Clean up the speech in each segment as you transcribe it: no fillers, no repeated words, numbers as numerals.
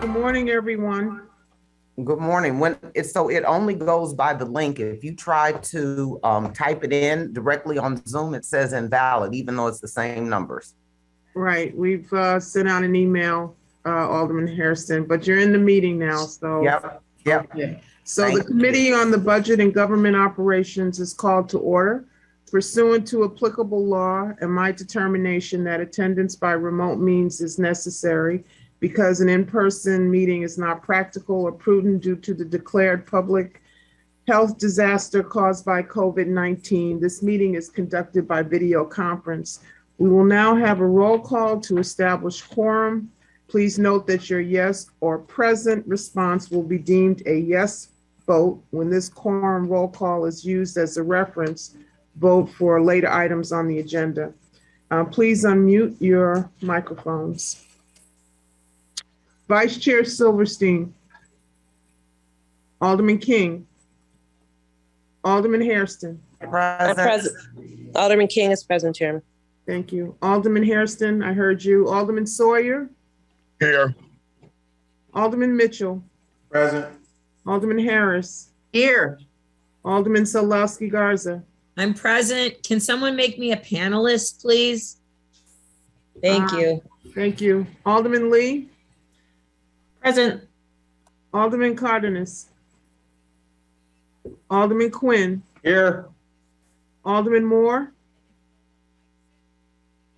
Good morning, everyone. Good morning. So it only goes by the link. If you try to type it in directly on Zoom, it says invalid, even though it's the same numbers. Right, we've sent out an email, Alderman Hairston, but you're in the meeting now, so. Yep. Okay. So Thank the Committee on the Budget and Government Operations is called to order pursuant to applicable law and my determination that attendance by remote means is necessary because an in-person meeting is not practical or prudent due to the declared public health disaster caused by COVID-19. This meeting is conducted by video conference. We will now have a roll call to establish quorum. Please note that your yes or present response will be deemed a yes vote when this quorum roll call is used as a reference vote for later items on the agenda. Please unmute your microphones. Vice Chair Silverstein, Alderman King, Alderman Hairston. Present. Alderman King is present, Chairman. Thank you. Alderman Hairston, I heard you. Alderman Sawyer. Here. Alderman Mitchell. Present. Alderman Harris. Here. Alderman Solowski Garza. I'm present. Can someone make me a panelist, please? Thank you. Thank you. Alderman Lee. Present. Alderman Cardenas. Alderman Quinn. Here. Alderman Moore.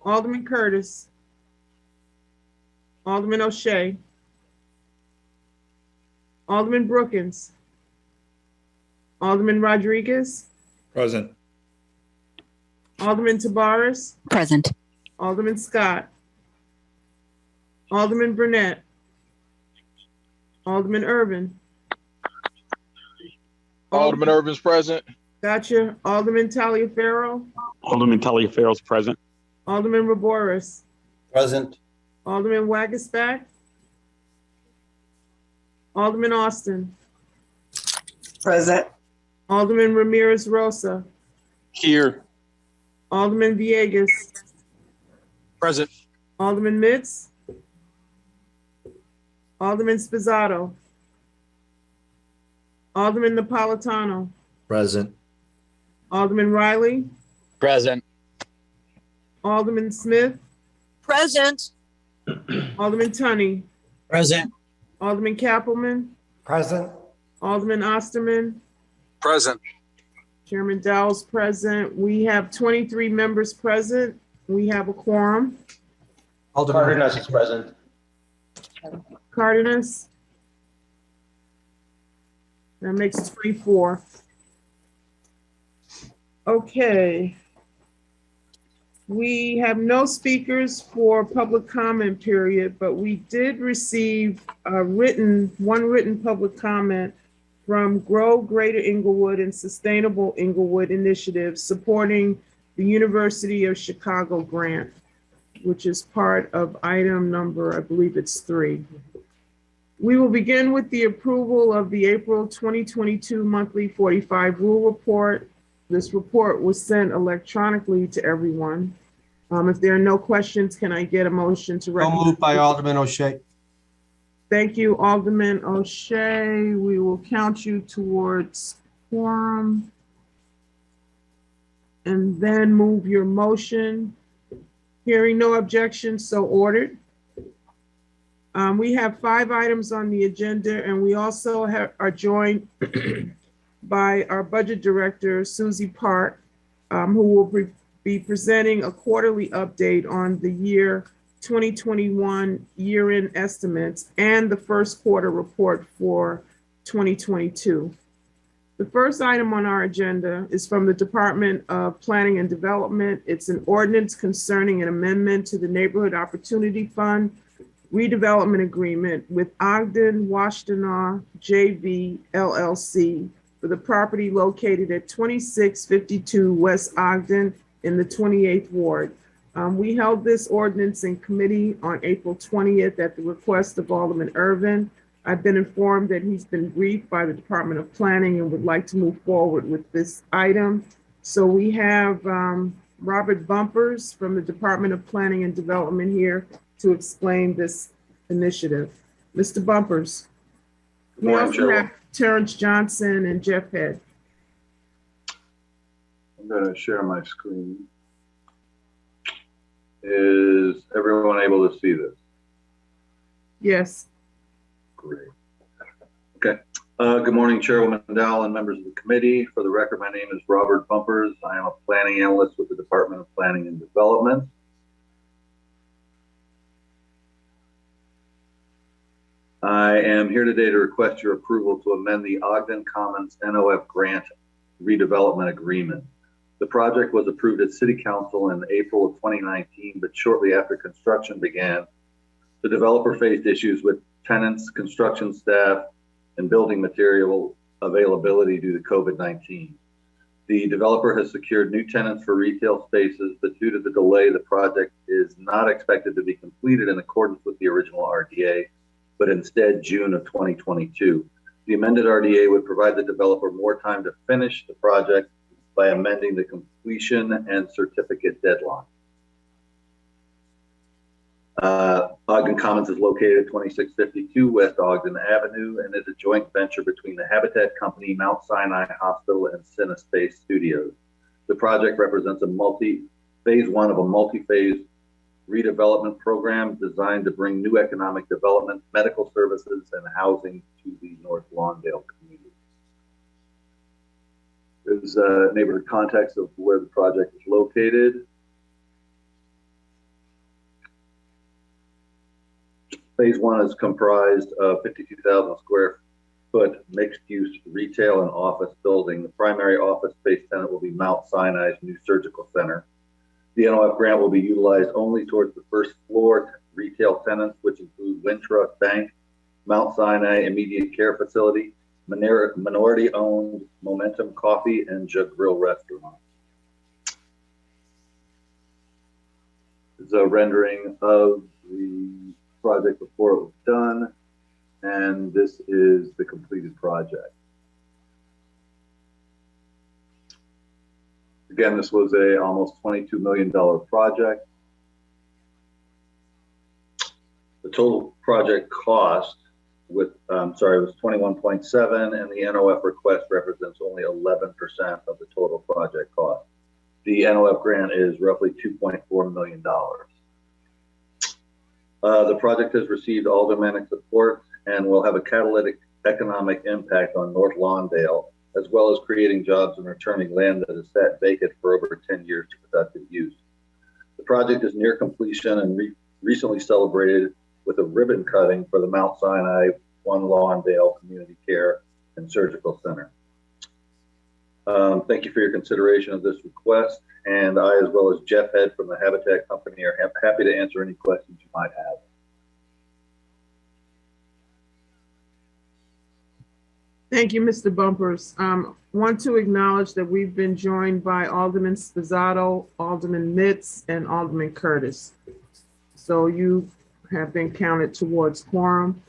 Alderman Curtis. Alderman O'Shea. Alderman Brookins. Alderman Rodriguez. Present. Alderman Tabares. Present. Alderman Scott. Alderman Burnett. Alderman Irvin. Alderman Irvin's present. Gotcha. Alderman Taliaferro. Alderman Taliaferro is present. Alderman Raboris. Present. Alderman Wagisback. Alderman Austin. Present. Alderman Ramirez Rosa. Here. Alderman Villegas. Present. Alderman Mitz. Alderman Spizzato. Alderman Napolitano. Present. Alderman Riley. Present. Alderman Smith. Present. Alderman Tunney. Present. Alderman Kappelman. Present. Alderman Osterman. Present. Chairman Dowell's present. We have 23 members present. We have a quorum. Alderman Cardenas is present. Cardenas. That makes 24. Okay. We have no speakers for public comment period, but we did receive one written public comment from Grow Greater Inglewood and Sustainable Inglewood Initiative supporting the University of Chicago grant, which is part of item number, I believe it's 3. We will begin with the approval of the April 2022 monthly 45 rule report. This report was sent electronically to everyone. If there are no questions, can I get a motion to recommend? So moved by Alderman O'Shea. Thank you, Alderman O'Shea. We will count you towards quorum. And then move your motion. Hearing no objections, so ordered. We have 5 items on the agenda, and we also are joined by our budget director, Susie Park, who will be presenting a quarterly update on the year 2021 year-end estimates and the first quarter report for 2022. The first item on our agenda is from the Department of Planning and Development. It's an ordinance concerning an amendment to the Neighborhood Opportunity Fund redevelopment agreement with Ogden Washtenaw JV LLC for the property located at 2652 West Ogden in the 28th Ward. We held this ordinance in committee on April 20th at the request of Alderman Irvin. I've been informed that he's been briefed by the Department of Planning and would like to move forward with this item. So we have Robert Bumpers from the Department of Planning and Development here to explain this initiative. Mr. Bumpers. We Morning, also Chair. have Terrence Johnson and Jeff Head. I'm going to share my screen. Is everyone able to see this? Yes. Great. Okay. Good morning, Chairwoman Dowell and members of the committee. For the record, my name is Robert Bumpers. I am a planning analyst with the Department of Planning and Development. I am here today to request your approval to amend the Ogden Commons NOF grant redevelopment agreement. The project was approved at City Council in April of 2019, but shortly after construction began, the developer faced issues with tenants, construction staff, and building material availability due to COVID-19. The developer has secured new tenants for retail spaces, but due to the delay, the project is not expected to be completed in accordance with the original RDA, but instead June of 2022. The amended RDA would provide the developer more time to finish the project by amending the completion and certificate deadline. Ogden Commons is located at 2652 West Ogden Avenue and is a joint venture between the Habitat Company, Mount Sinai Hospital, and CineSpace Studios. The project represents phase one of a multi-phase redevelopment program designed to bring new economic development, medical services, and housing to the North Lawndale community. There's a neighborhood context of where the project is located. Phase one is comprised of 52,000 square foot mixed-use retail and office building. The primary office space tenant will be Mount Sinai's new surgical center. The NOF grant will be utilized only towards the first floor retail tenants, which include Wintrust Bank, Mount Sinai Immediate Care Facility, minority-owned Momentum Coffee, and Jug Grill Restaurant. This is a rendering of the project before it was done, and this is the completed project. Again, this was a almost $22 million project. The total project cost was 21.7, and the NOF request represents only 11% of the total project cost. The NOF grant is roughly $2.4 million. The project has received aldermanic support and will have a catalytic economic impact on North Lawndale, as well as creating jobs and returning land that has sat vacant for over 10 years to productive use. The project is near completion and recently celebrated with a ribbon cutting for the Mount Sinai One Lawndale Community Care and Surgical Center. Thank you for your consideration of this request, and I, as well as Jeff Head from the Habitat Company, are happy to answer any questions you might have. Thank you, Mr. Bumpers. Want to acknowledge that we've been joined by Alderman Spizzato, Alderman Mitz, and Alderman Curtis. So you have been counted towards quorum.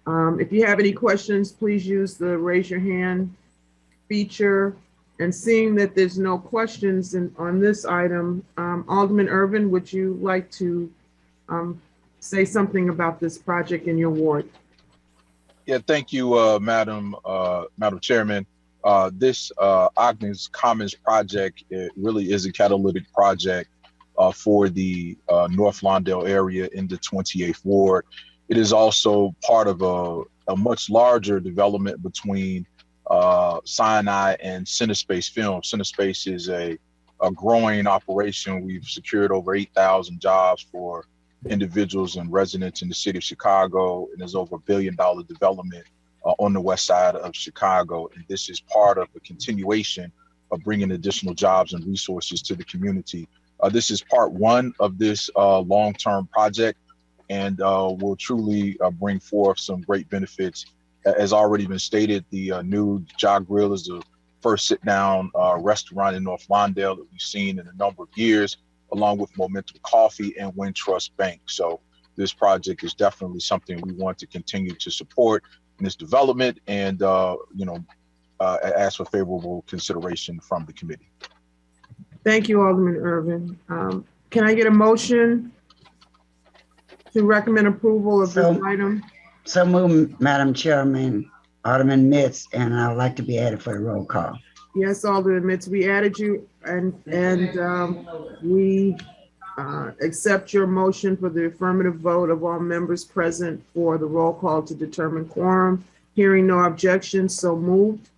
If you have any questions, please use the raise your hand feature. And seeing that there's no questions on this item, Alderman Irvin, would you like to say something about this project in your ward? Yeah, thank you, Madam Chairman. This Ogden's Commons project, it really is a catalytic project for the North Lawndale area in the 28th Ward. It is also part of a much larger development between Sinai and CineSpace Film. CineSpace is a growing operation. We've secured over 8,000 jobs for individuals and residents in the city of Chicago, and there's over $1 billion development on the west side of Chicago. And this is part of the continuation of bringing additional jobs and resources to the community. This is part one of this long-term project, and will truly bring forth some great benefits. As already been stated, the new Jog Grill is the first sit-down restaurant in North Lawndale that we've seen in a number of years, along with Momentum Coffee and Wintrust Bank. So this project is definitely something we want to continue to support in this development, and ask for favorable consideration from the committee. Thank you, Alderman Irvin. Can I get a motion to recommend approval of this item? So moved, Madam Chairman, Alderman Mitts, and I'd like to be added for the roll call. Yes, Alderman Mitts, we added you and we accept your motion for the affirmative vote of all members present for the roll call to determine quorum. Hearing no objections, so moved.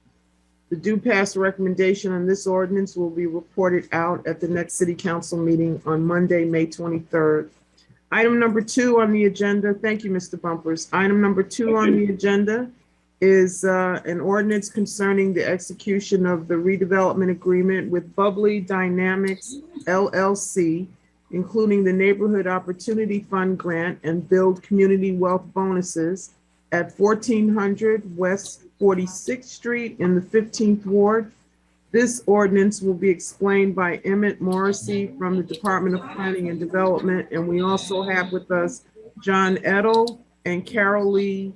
The due pass recommendation on this ordinance will be reported out at the next city council meeting on Monday, May 23rd. Item number 2 on the agenda, thank you, Mr. Bumpers. Item number 2 on the agenda is an ordinance concerning the execution of the redevelopment agreement with Bubbly Dynamics LLC, including the Neighborhood Opportunity Fund grant and Build Community Wealth bonuses at 1400 West 46th Street in the 15th Ward. This ordinance will be explained by Emmett Morrissey from the Department of Planning and Development, and we also have with us John Edel and Carol Lee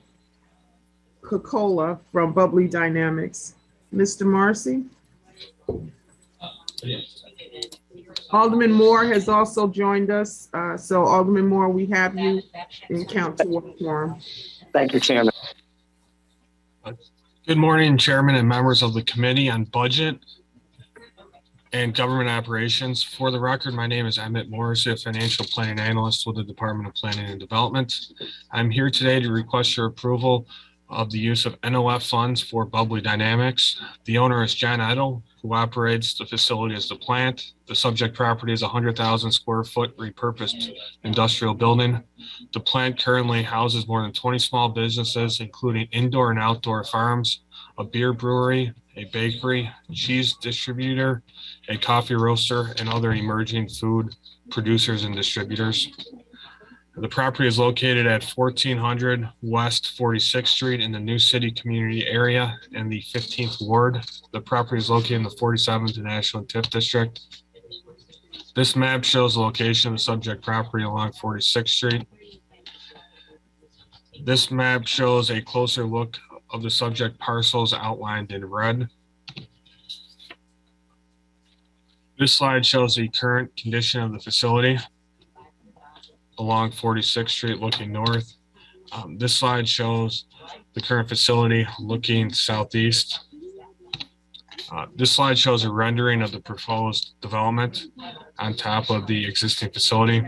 Cocola from Bubbly Dynamics. Mr. Morrissey? Alderman Moore has also joined us. So Alderman Moore, we have you in count toward quorum. Thank you, Chairman. Good morning, Chairman and members of the Committee on Budget and Government Operations. For the record, my name is Emmett Morrissey, a financial planning analyst with the Department of Planning and Development. I'm here today to request your approval of the use of NOF funds for Bubbly Dynamics. The owner is John Edel, who operates the facility as the plant. The subject property is a 100,000 square foot repurposed industrial building. The plant currently houses more than 20 small businesses, including indoor and outdoor farms, a beer brewery, a bakery, cheese distributor, a coffee roaster, and other emerging food producers and distributors. The property is located at 1400 West 46th Street in the New City community area in the 15th Ward. The property is located in the 47th National TIF District. This map shows the location of the subject property along 46th Street. This map shows a closer look of the subject parcels outlined in red. This slide shows the current condition of the facility along 46th Street looking north. This slide shows the current facility looking southeast. This slide shows a rendering of the proposed development on top of the existing facility.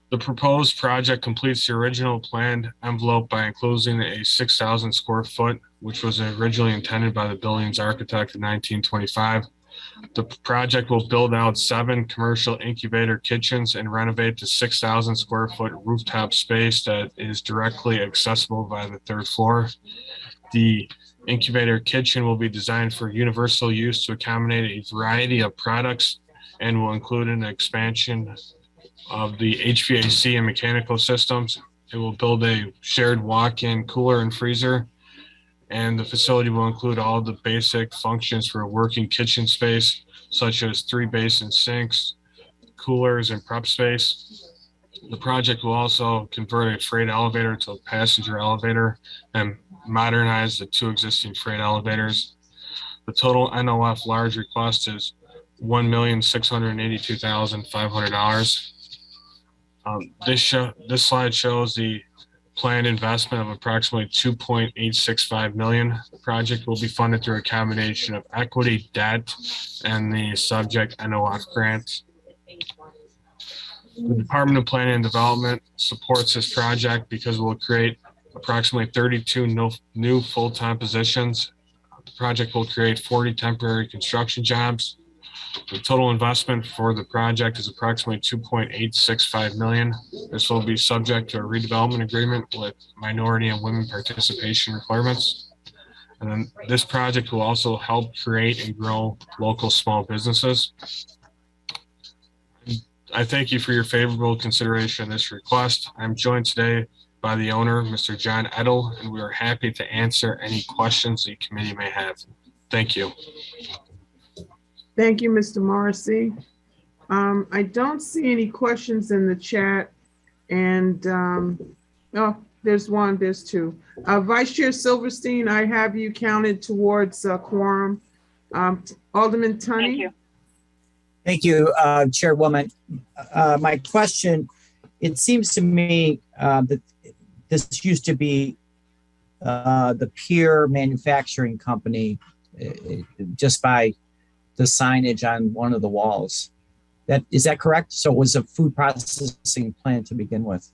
The proposed project completes the original planned envelope by enclosing a 6,000 square foot, which was originally intended by the building's architect in 1925. The project will build out 7 commercial incubator kitchens and renovate the 6,000 square foot rooftop space that is directly accessible by the 3rd floor. The incubator kitchen will be designed for universal use to accommodate a variety of products and will include an expansion of the HVAC and mechanical systems. It will build a shared walk-in cooler and freezer, and the facility will include all the basic functions for a working kitchen space, such as 3 basin sinks, coolers, and prep space. The project will also convert a freight elevator to a passenger elevator and modernize the 2 existing freight elevators. The total NOF large request is $1,682,500. This slide shows the planned investment of approximately $2.865 million. The project will be funded through a combination of equity, debt, and the subject NOF grant. The Department of Planning and Development supports this project because it will create approximately 32 new full-time positions. The project will create 40 temporary construction jobs. The total investment for the project is approximately $2.865 million. This will be subject to a redevelopment agreement with minority and women participation requirements. And then this project will also help create and grow local small businesses. I thank you for your favorable consideration of this request. I'm joined today by the owner, Mr. John Edel, and we are happy to answer any questions the committee may have. Thank you. Thank you, Mr. Morrissey. I don't see any questions in the chat, and oh, there's 2. Vice Chair Silverstein, I have you counted towards quorum. Alderman Tunney. Thank you, Chairwoman. My question, it seems to me that this used to be the Pier Manufacturing Company, just by the signage on one of the walls. Is that correct? So it was a food processing plant to begin with.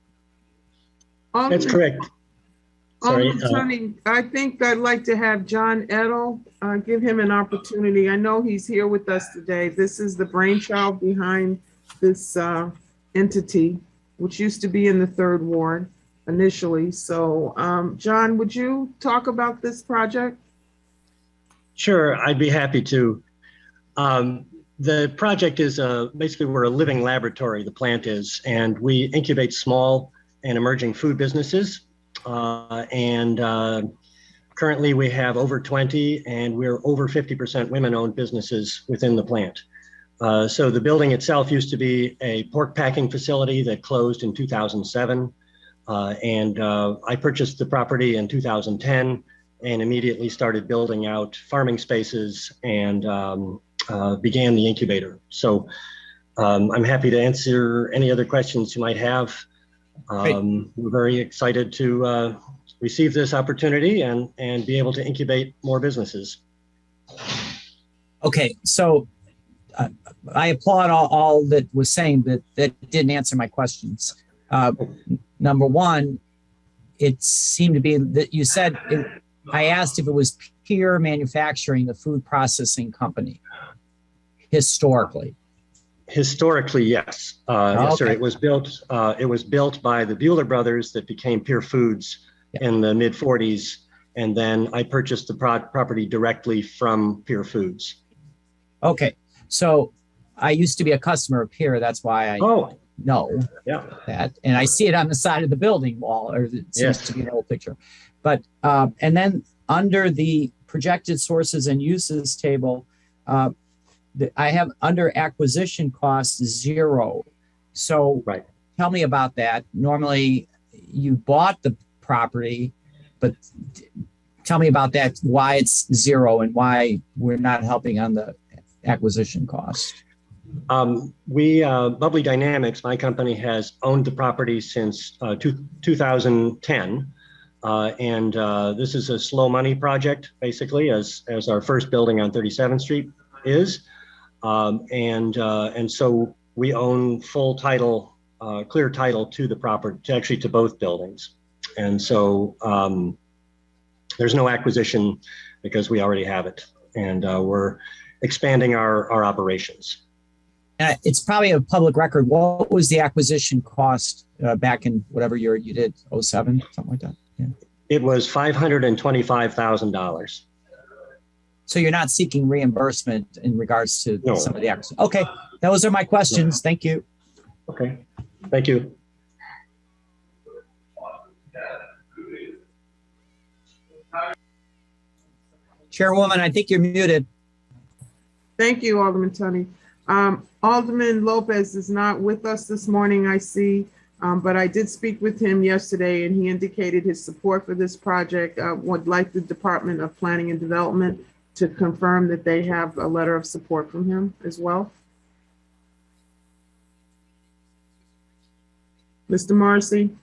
That's correct. Sorry. Tony, I think I'd like to have John Edel, give him an opportunity. I know he's here with us today. This is the brainchild behind this entity, which used to be in the 3rd Ward initially. So, John, would you talk about this project? Sure, I'd be happy to. The project is basically we're a living laboratory, the plant is, and we incubate small and emerging food businesses. Currently we have over 20 and we're over 50% women-owned businesses within the plant. So the building itself used to be a pork packing facility that closed in 2007. I purchased the property in 2010 and immediately started building out farming spaces and began the incubator. So I'm happy to answer any other questions you might have. We're very excited to receive this opportunity and be able to incubate more businesses. Okay, so I applaud all that was saying, but that didn't answer my questions. Number one, it seemed to be that you said, I asked if it was Pier Manufacturing, the food processing company, historically. Historically, yes. Yes, sir. It was built by the Bueller brothers that became Pier Foods in the mid 40s. And then I purchased the property directly from Pier Foods. Okay. So I used to be a customer of Pier. That's why I know that. And I see it on the side of the building wall, or it seems to be an old picture. But, and then under the projected sources and uses table, I have under acquisition costs 0. So tell me about that. Normally you bought the property, but tell me about that, why it's 0 and why we're not helping on the acquisition cost. Bubbly Dynamics, my company, has owned the property since 2010. This is a slow money project, basically, as our first building on 37th Street is. And so we own full title, clear title to the property, actually to both buildings. And so there's no acquisition because we already have it. And we're expanding our operations. It's probably a public record. What was the acquisition cost back in whatever year you did, 07, something like that? Yeah. It was $525,000. So you're not seeking reimbursement in regards to some of the acquisition. Okay, those are my questions. Thank you. Okay, thank you. Chairwoman, I think you're muted. Thank you, Alderman Tunney. Alderman Lopez is not with us this morning, I see, but I did speak with him yesterday and he indicated his support for this project. Would like the Department of Planning and Development to confirm that they have a letter of support from him as well. Mr. Morrissey?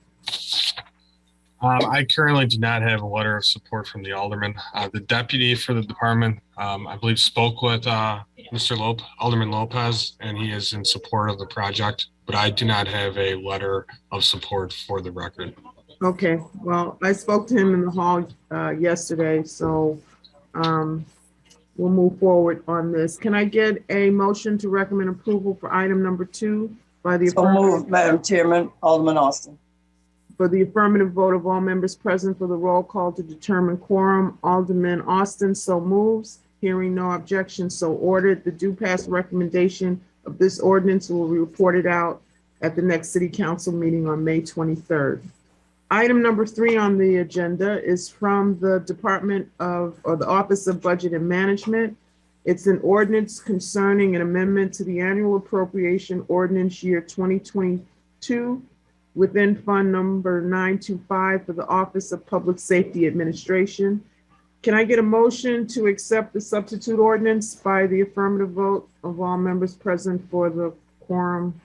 I currently do not have a letter of support from the alderman. The deputy for the department, I believe, spoke with Alderman Lopez, and he is in support of the project, but I do not have a letter of support for the record. Okay, well, I spoke to him in the hall yesterday, so we'll move forward on this. Can I get a motion to recommend approval for item number 2 by the moved, Madam Chairman, Alderman Austin. For the affirmative vote of all members present for the roll call to determine quorum, Alderman Austin so moves. Hearing no objection, so ordered. The due pass recommendation of this ordinance will be reported out at the next City Council meeting on May 23rd. Item number 3 on the agenda is from the the Office of Budget and Management. It's an ordinance concerning an amendment to the annual appropriation ordinance year 2022 within fund number 925 for the Office of Public Safety Administration. Can I get a motion to accept the substitute ordinance by the affirmative vote of all members present for the quorum?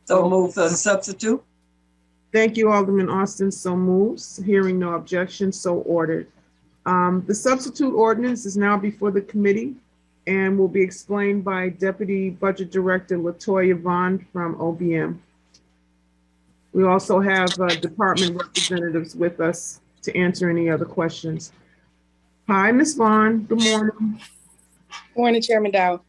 So move for the substitute. Thank you, Alderman Austin. So moves. Hearing no objection, so ordered. The substitute ordinance is now before the committee and will be explained by Deputy Budget Director Latoya Vaughn from OBM. We also have department representatives with us to answer any other questions. Hi, Ms. Vaughn. Good morning. Morning, Chairman Dow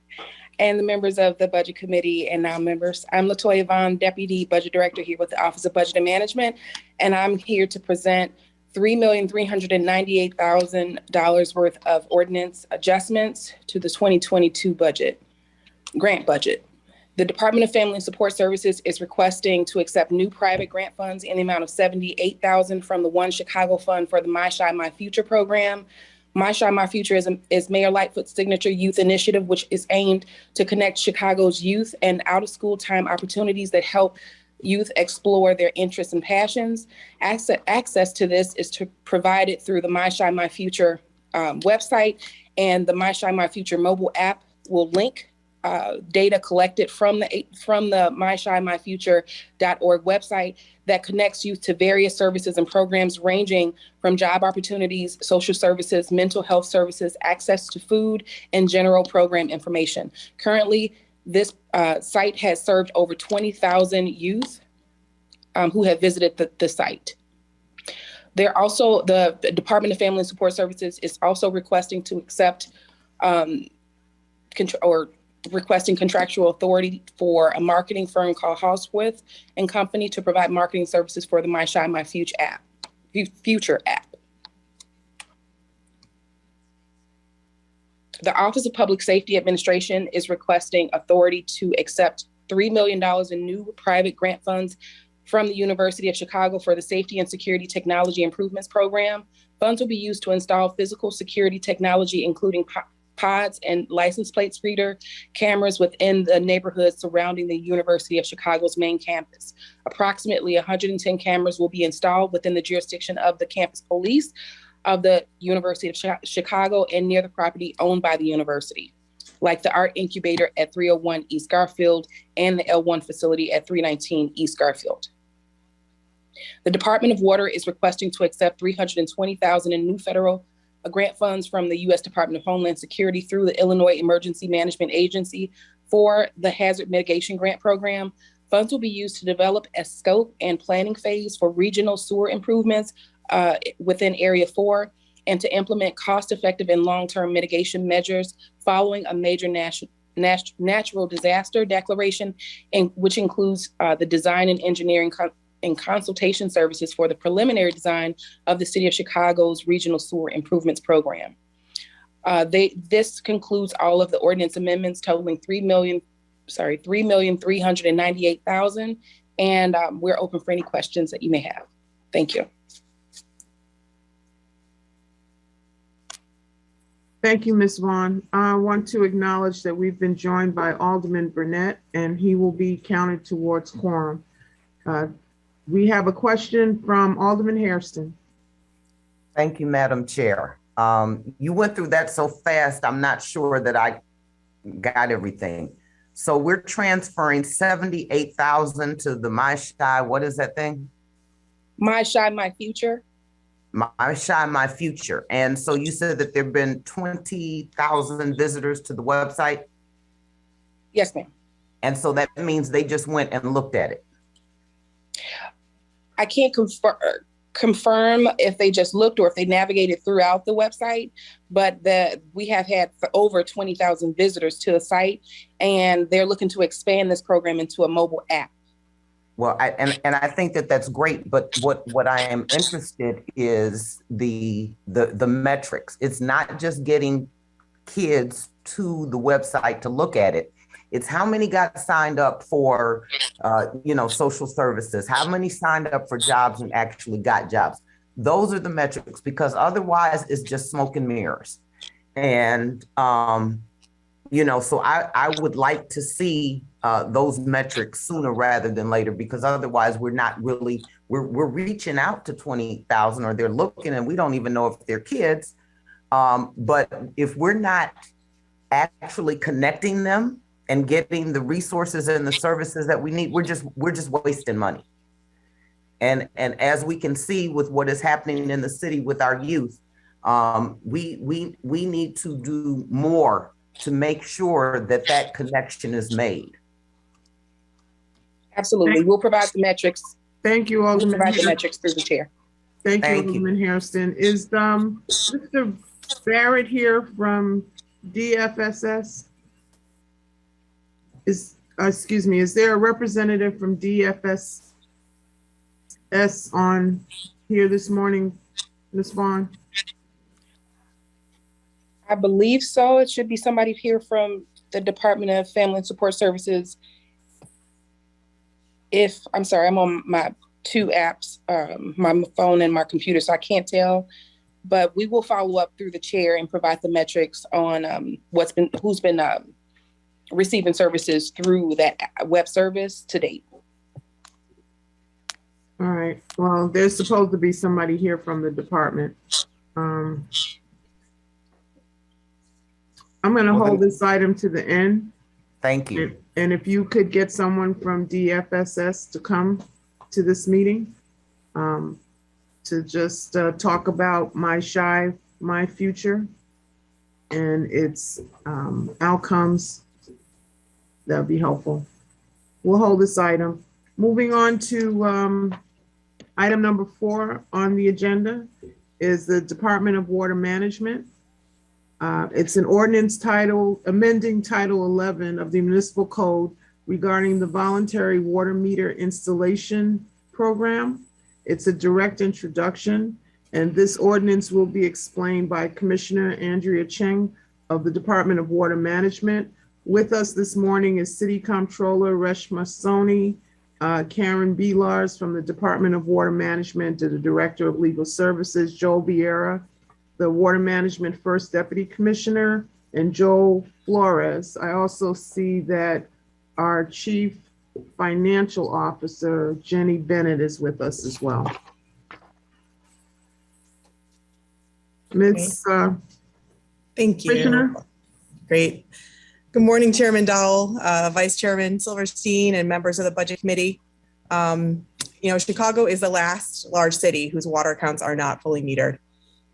and the members of the Budget Committee and now members. I'm Latoya Vaughn, Deputy Budget Director here with the Office of Budget and Management, and I'm here to present $3,398,000 worth of ordinance adjustments to the 2022 grant budget. The Department of Family and Support Services is requesting to accept new private grant funds in the amount of $78,000 from the One Chicago Fund for the My Chi My Future program. My Chi My Future is Mayor Lightfoot's signature youth initiative, which is aimed to connect Chicago's youth and out-of-school time opportunities that help youth explore their interests and passions. Access to this is provided through the My Chi My Future website, and the My Chi My Future mobile app will link data collected from the mychimyfuture.org website that connects youth to various services and programs ranging from job opportunities, social services, mental health services, access to food, and general program information. Currently, this site has served over 20,000 youth who have visited the site. The Department of Family and Support Services is also requesting to accept requesting contractual authority for a marketing firm called Halsworth and Company to provide marketing services for the My Chi My Future app. The Office of Public Safety Administration is requesting authority to accept $3 million in new private grant funds from the University of Chicago for the Safety and Security Technology Improvements Program. Funds will be used to install physical security technology, including pods and license plates reader cameras within the neighborhoods surrounding the University of Chicago's main campus. Approximately 110 cameras will be installed within the jurisdiction of the campus police of the University of Chicago and near the property owned by the university, like the Art Incubator at 301 East Garfield and the L1 facility at 319 East Garfield. The Department of Water is requesting to accept $320,000 in new federal grant funds from the U.S. Department of Homeland Security through the Illinois Emergency Management Agency for the Hazard Mitigation Grant Program. Funds will be used to develop a scope and planning phase for regional sewer improvements within Area 4 and to implement cost-effective and long-term mitigation measures following a major natural disaster declaration, which includes the design and engineering and consultation services for the preliminary design of the City of Chicago's Regional Sewer Improvements Program. This concludes all of the ordinance amendments totaling $3,398,000, and we're open for any questions that you may have. Thank you. Thank you, Ms. Vaughn. I want to acknowledge that we've been joined by Alderman Burnett, and he will be counted towards quorum. We have a question from Alderman Hairston. Thank you, Madam Chair. You went through that so fast, I'm not sure that I got everything. So we're transferring $78,000 to the My Chi, what is that thing? My Chi My Future. My Chi My Future. And so you said that there've been 20,000 visitors to the website? Yes, ma'am. And so that means they just went and looked at it? I can't confirm if they just looked or if they navigated throughout the website, but we have had over 20,000 visitors to the site, and they're looking to expand this program into a mobile app. Well, I think that that's great, but what I am interested is the metrics. It's not just getting kids to the website to look at it. It's how many got signed up for, social services, how many signed up for jobs and actually got jobs. Those are the metrics, because otherwise it's just smoke and mirrors. And, so I would like to see those metrics sooner rather than later, because otherwise we're not really, we're reaching out to 20,000 or they're looking and we don't even know if they're kids. But if we're not actually connecting them and getting the resources and the services that we need, we're just wasting money. And as we can see with what is happening in the city with our youth, we need to do more to make sure that that connection is made. Absolutely. We'll provide the metrics. Thank you, We'll Alderman. provide the metrics through the chair. Thank you, Alderman Hairston. Is Mr. Barrett here from DFSS? Excuse me, is there a representative from DFSS on here this morning, Ms. Vaughn? I believe so. It should be somebody here from the Department of Family and Support Services. I'm sorry, I'm on my two apps, my phone and my computer, so I can't tell. But we will follow up through the chair and provide the metrics on who's been receiving services through that web service to date. All right. Well, there's supposed to be somebody here from the department. I'm going to hold this item to the end. Thank you. And if you could get someone from DFSS to come to this meeting to just talk about My Future and its outcomes, that would be helpful. We'll hold this item. Moving on to item number 4 on the agenda is the Department of Water Management. It's an ordinance title, amending Title 11 of the Municipal Code regarding the voluntary water meter installation program. It's a direct introduction, and this ordinance will be explained by Commissioner Andrea Cheng of the Department of Water Management. With us this morning is City Comptroller Reshma Soni, Karen Belars from the Department of Water Management, and the Director of Legal Services, Joel Vieira, the Water Management First Deputy Commissioner, and Joel Flores. I also see that our Chief Financial Officer, Jenny Bennett, is with us as well. Ms. Thank you. Commissioner? Great. Good morning, Chairman Dowell, Vice Chairman Silverstein, and members of the Budget Committee. Chicago is the last large city whose water accounts are not fully metered.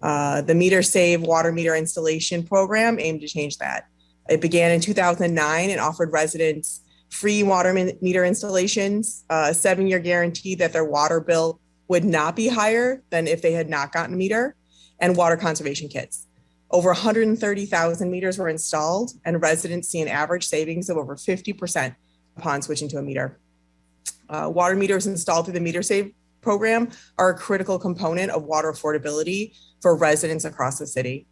The Meter Save water meter installation program aimed to change that. It began in 2009 and offered residents free water meter installations, a 7-year guarantee that their water bill would not be higher than if they had not gotten a meter, and water conservation kits. Over 130,000 meters were installed, and residents see an average savings of over 50% upon switching to a meter. Water meters installed through the Meter Save program are a critical component of water affordability for residents across the city.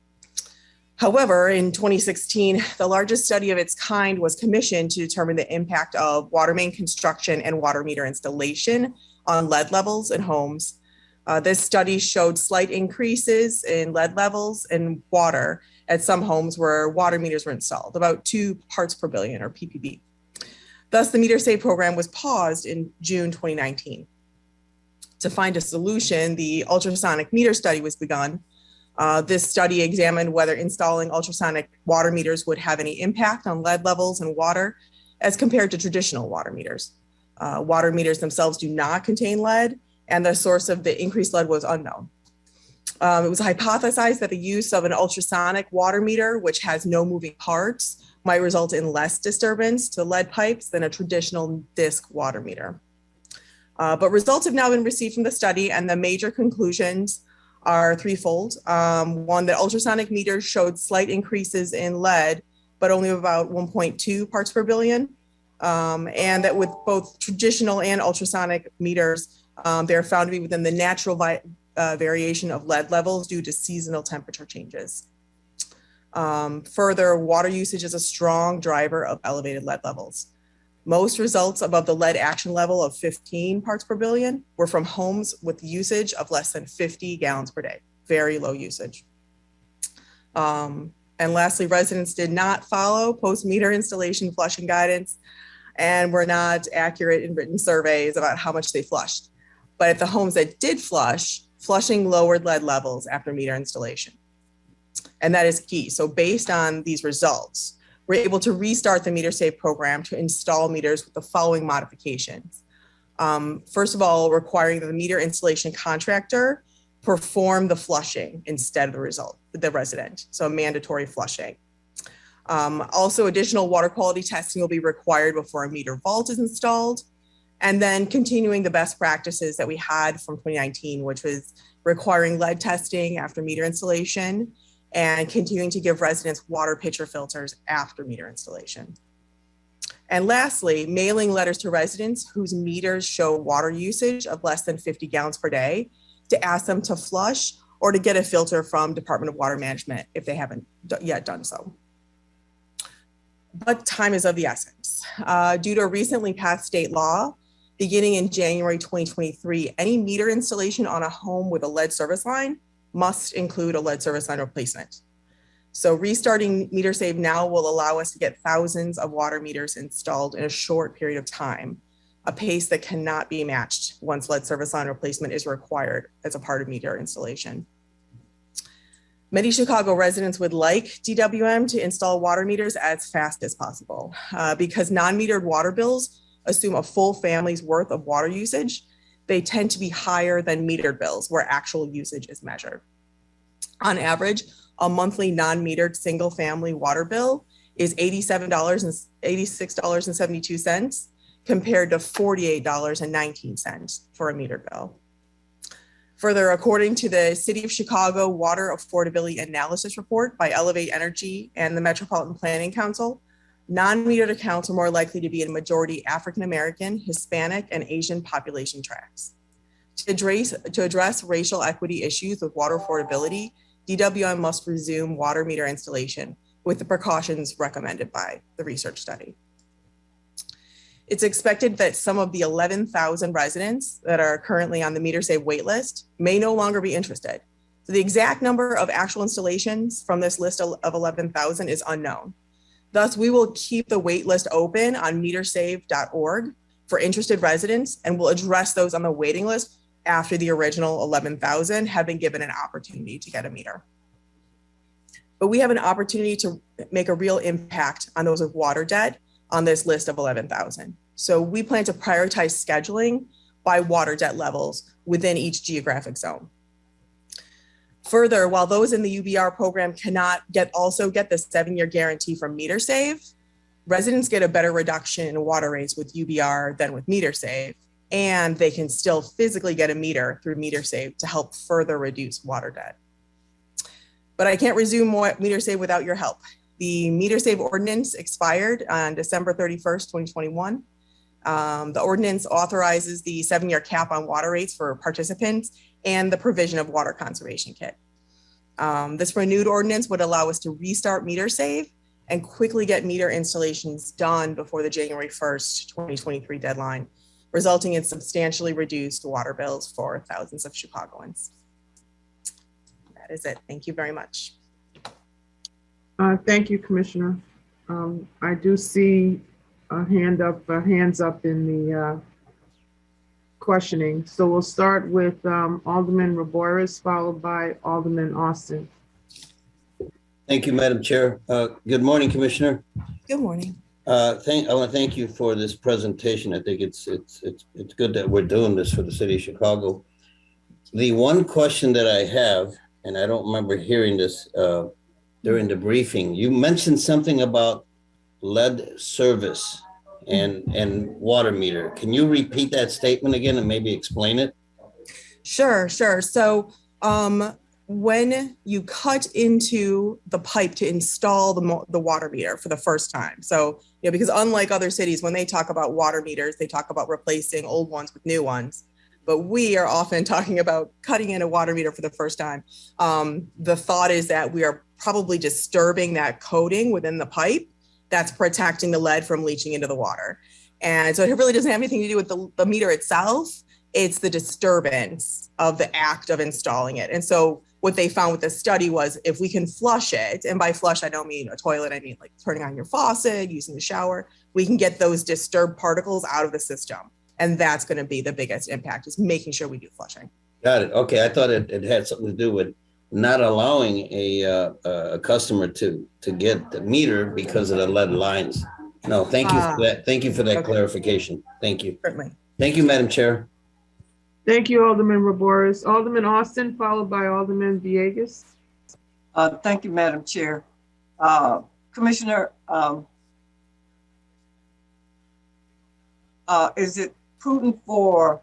However, in 2016, the largest study of its kind was commissioned to determine the impact of water main construction and water meter installation on lead levels in homes. This study showed slight increases in lead levels in water at some homes where water meters were installed, about 2 parts per billion, or ppb. Thus, the Meter Save program was paused in June 2019. To find a solution, the ultrasonic meter study was begun. This study examined whether installing ultrasonic water meters would have any impact on lead levels in water as compared to traditional water meters. Water meters themselves do not contain lead, and the source of the increased lead was unknown. It was hypothesized that the use of an ultrasonic water meter, which has no moving parts, might result in less disturbance to lead pipes than a traditional disc water meter. But results have now been received from the study, and the major conclusions are threefold. One, that ultrasonic meters showed slight increases in lead, but only about 1.2 parts per billion. And that with both traditional and ultrasonic meters, they're found to be within the natural variation of lead levels due to seasonal temperature changes. Further, water usage is a strong driver of elevated lead levels. Most results above the lead action level of 15 parts per billion were from homes with usage of less than 50 gallons per day, very low usage. And lastly, residents did not follow post-meter installation flushing guidance and were not accurate in written surveys about how much they flushed. But at the homes that did flush, flushing lowered lead levels after meter installation. And that is key. So based on these results, we're able to restart the Meter Save program to install meters with the following modifications. First of all, requiring the meter installation contractor perform the flushing instead of the resident. So mandatory flushing. Also, additional water quality testing will be required before a meter vault is installed. And then continuing the best practices that we had from 2019, which was requiring lead testing after meter installation and continuing to give residents water pitcher filters after meter installation. And lastly, mailing letters to residents whose meters show water usage of less than 50 gallons per day to ask them to flush or to get a filter from Department of Water Management if they haven't yet done so. But time is of the essence. Due to a recently passed state law, beginning in January 2023, any meter installation on a home with a lead service line must include a lead service line replacement. So restarting Meter Save now will allow us to get thousands of water meters installed in a short period of time, a pace that cannot be matched once lead service line replacement is required as a part of meter installation. Many Chicago residents would like DWM to install water meters as fast as possible because non-metered water bills assume a full family's worth of water usage. They tend to be higher than metered bills where actual usage is measured. On average, a monthly non-metered single family water bill is $86.72 compared to $48.19 for a metered bill. Further, according to the City of Chicago Water Affordability Analysis Report by Elevate Energy and the Metropolitan Planning Council, non-metered accounts are more likely to be in majority African-American, Hispanic, and Asian population tracts. To address racial equity issues with water affordability, DWM must resume water meter installation with the precautions recommended by the research study. It's expected that some of the 11,000 residents that are currently on the Meter Save waitlist may no longer be interested. So the exact number of actual installations from this list of 11,000 is unknown. Thus, we will keep the waitlist open on metersave.org for interested residents, and we'll address those on the waiting list after the original 11,000 have been given an opportunity to get a meter. But we have an opportunity to make a real impact on those with water debt on this list of 11,000. So we plan to prioritize scheduling by water debt levels within each geographic zone. Further, while those in the UBR program cannot also get the 7-year guarantee from Meter Save, residents get a better reduction in water rates with UBR than with Meter Save, and they can still physically get a meter through Meter Save to help further reduce water debt. But I can't resume Meter Save without your help. The Meter Save ordinance expired on December 31st, 2021. The ordinance authorizes the 7-year cap on water rates for participants and the provision of water conservation kit. This renewed ordinance would allow us to restart Meter Save and quickly get meter installations done before the January 1st, 2023 deadline, resulting in substantially reduced water bills for thousands of Chicagoans. That is it. Thank you very much. Thank you, Commissioner. I do see hands up in the questioning. So we'll start with Alderman Roboris, followed by Alderman Austin. Thank you, Madam Chair. Good morning, Commissioner. Good morning. I want to thank you for this presentation. I think it's good that we're doing this for the City of Chicago. The one question that I have, and I don't remember hearing this during the briefing, you mentioned something about lead service and water meter. Can you repeat that statement again and maybe explain it? Sure. So when you cut into the pipe to install the water meter for the first time, so because unlike other cities, when they talk about water meters, they talk about replacing old ones with new ones. But we are often talking about cutting in a water meter for the first time. The thought is that we are probably disturbing that coating within the pipe that's protecting the lead from leaching into the water. And so it really doesn't have anything to do with the meter itself. It's the disturbance of the act of installing it. And so what they found with the study was if we can flush it, and by flush, I don't mean a toilet, I mean like turning on your faucet, using the shower, we can get those disturbed particles out of the system. And that's going to be the biggest impact, is making sure we do flushing. Got it. Okay. I thought it had something to do with not allowing a customer to get the meter because of the lead lines. No, thank you for that. Thank you for that clarification. Thank you. Certainly. Thank you, Madam Chair. Thank you, Alderman Raboris. Alderman Austin, followed by Alderman Villegas. Thank you, Madam Chair. Commissioner, is it prudent for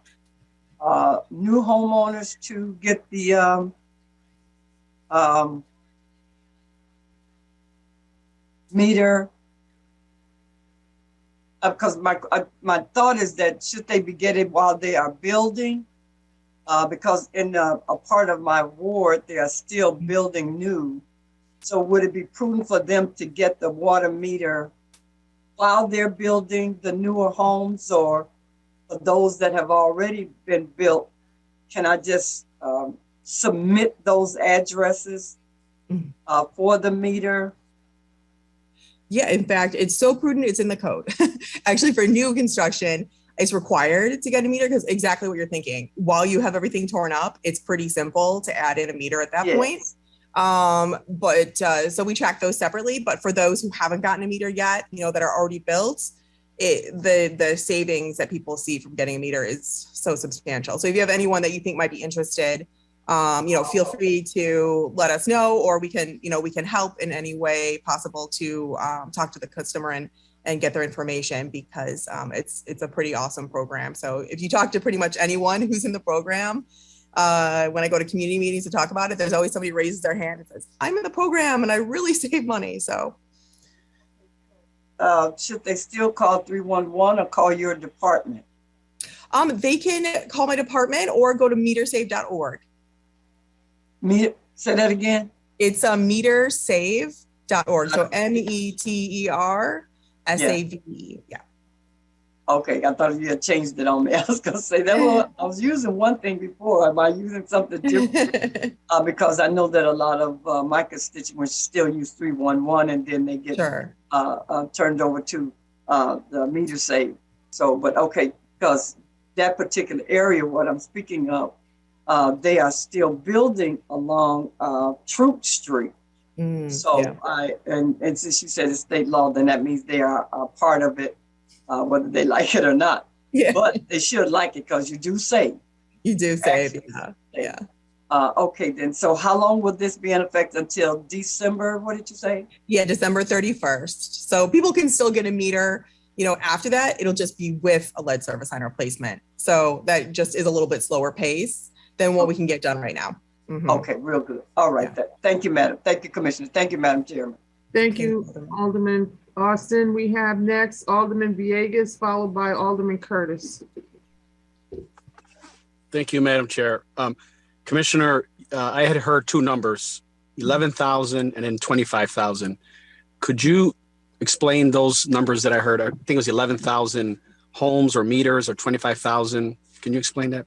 new homeowners to get the meter? Because my thought is that should they be getting while they are building? Because in a part of my ward, they are still building new. So would it be prudent for them to get the water meter while they're building the newer homes, or for those that have already been built? Can I just submit those addresses for the meter? Yeah, in fact, it's so prudent, it's in the code. Actually, for new construction, it's required to get a meter because exactly what you're thinking. While you have everything torn up, it's pretty simple to add in a meter at that point. So we track those separately. But for those who haven't gotten a meter yet, that are already built, the savings that people see from getting a meter is so substantial. So if you have anyone that you think might be interested, feel free to let us know, or we can help in any way possible to talk to the customer and get their information, because it's a pretty awesome program. So if you talk to pretty much anyone who's in the program, when I go to community meetings to talk about it, there's always somebody who raises their hand and says, I'm in the program and I really save money. So should they still call 311 or call your department? They can call my department or go to metersave.org. Say that again. It's metersave.org. So METERSAVE. Yeah. Okay, I thought you had changed it on me. I was going to say that I was using one thing before. Am I using something different? Because I know that a lot of my constituents still use 311, and then they get turned over to the meter save. So, but okay, because that particular area, what I'm speaking of, they are still building along Troop Street. And since you said it's state law, then that means they are a part of it, whether they like it or not. Yeah. But they should like it because you do save. You do save, yeah. Okay, then. So how long will this be in effect until December? What did you say? Yeah, December 31st. So people can still get a meter. After that, it'll just be with a lead service line replacement. So that just is a little bit slower pace than what we can get done right now. Mm-hmm. Okay, real good. All right. Yeah. Thank you, Madam. Thank you, Commissioner. Thank you, Madam Chairman. Thank you, Alderman Austin. We have next Alderman Villegas, followed by Alderman Curtis. Thank you, Madam Chair. Commissioner, I had heard two numbers, 11,000 and then 25,000. Could you explain those numbers that I heard? I think it was 11,000 homes or meters, or 25,000. Can you explain that?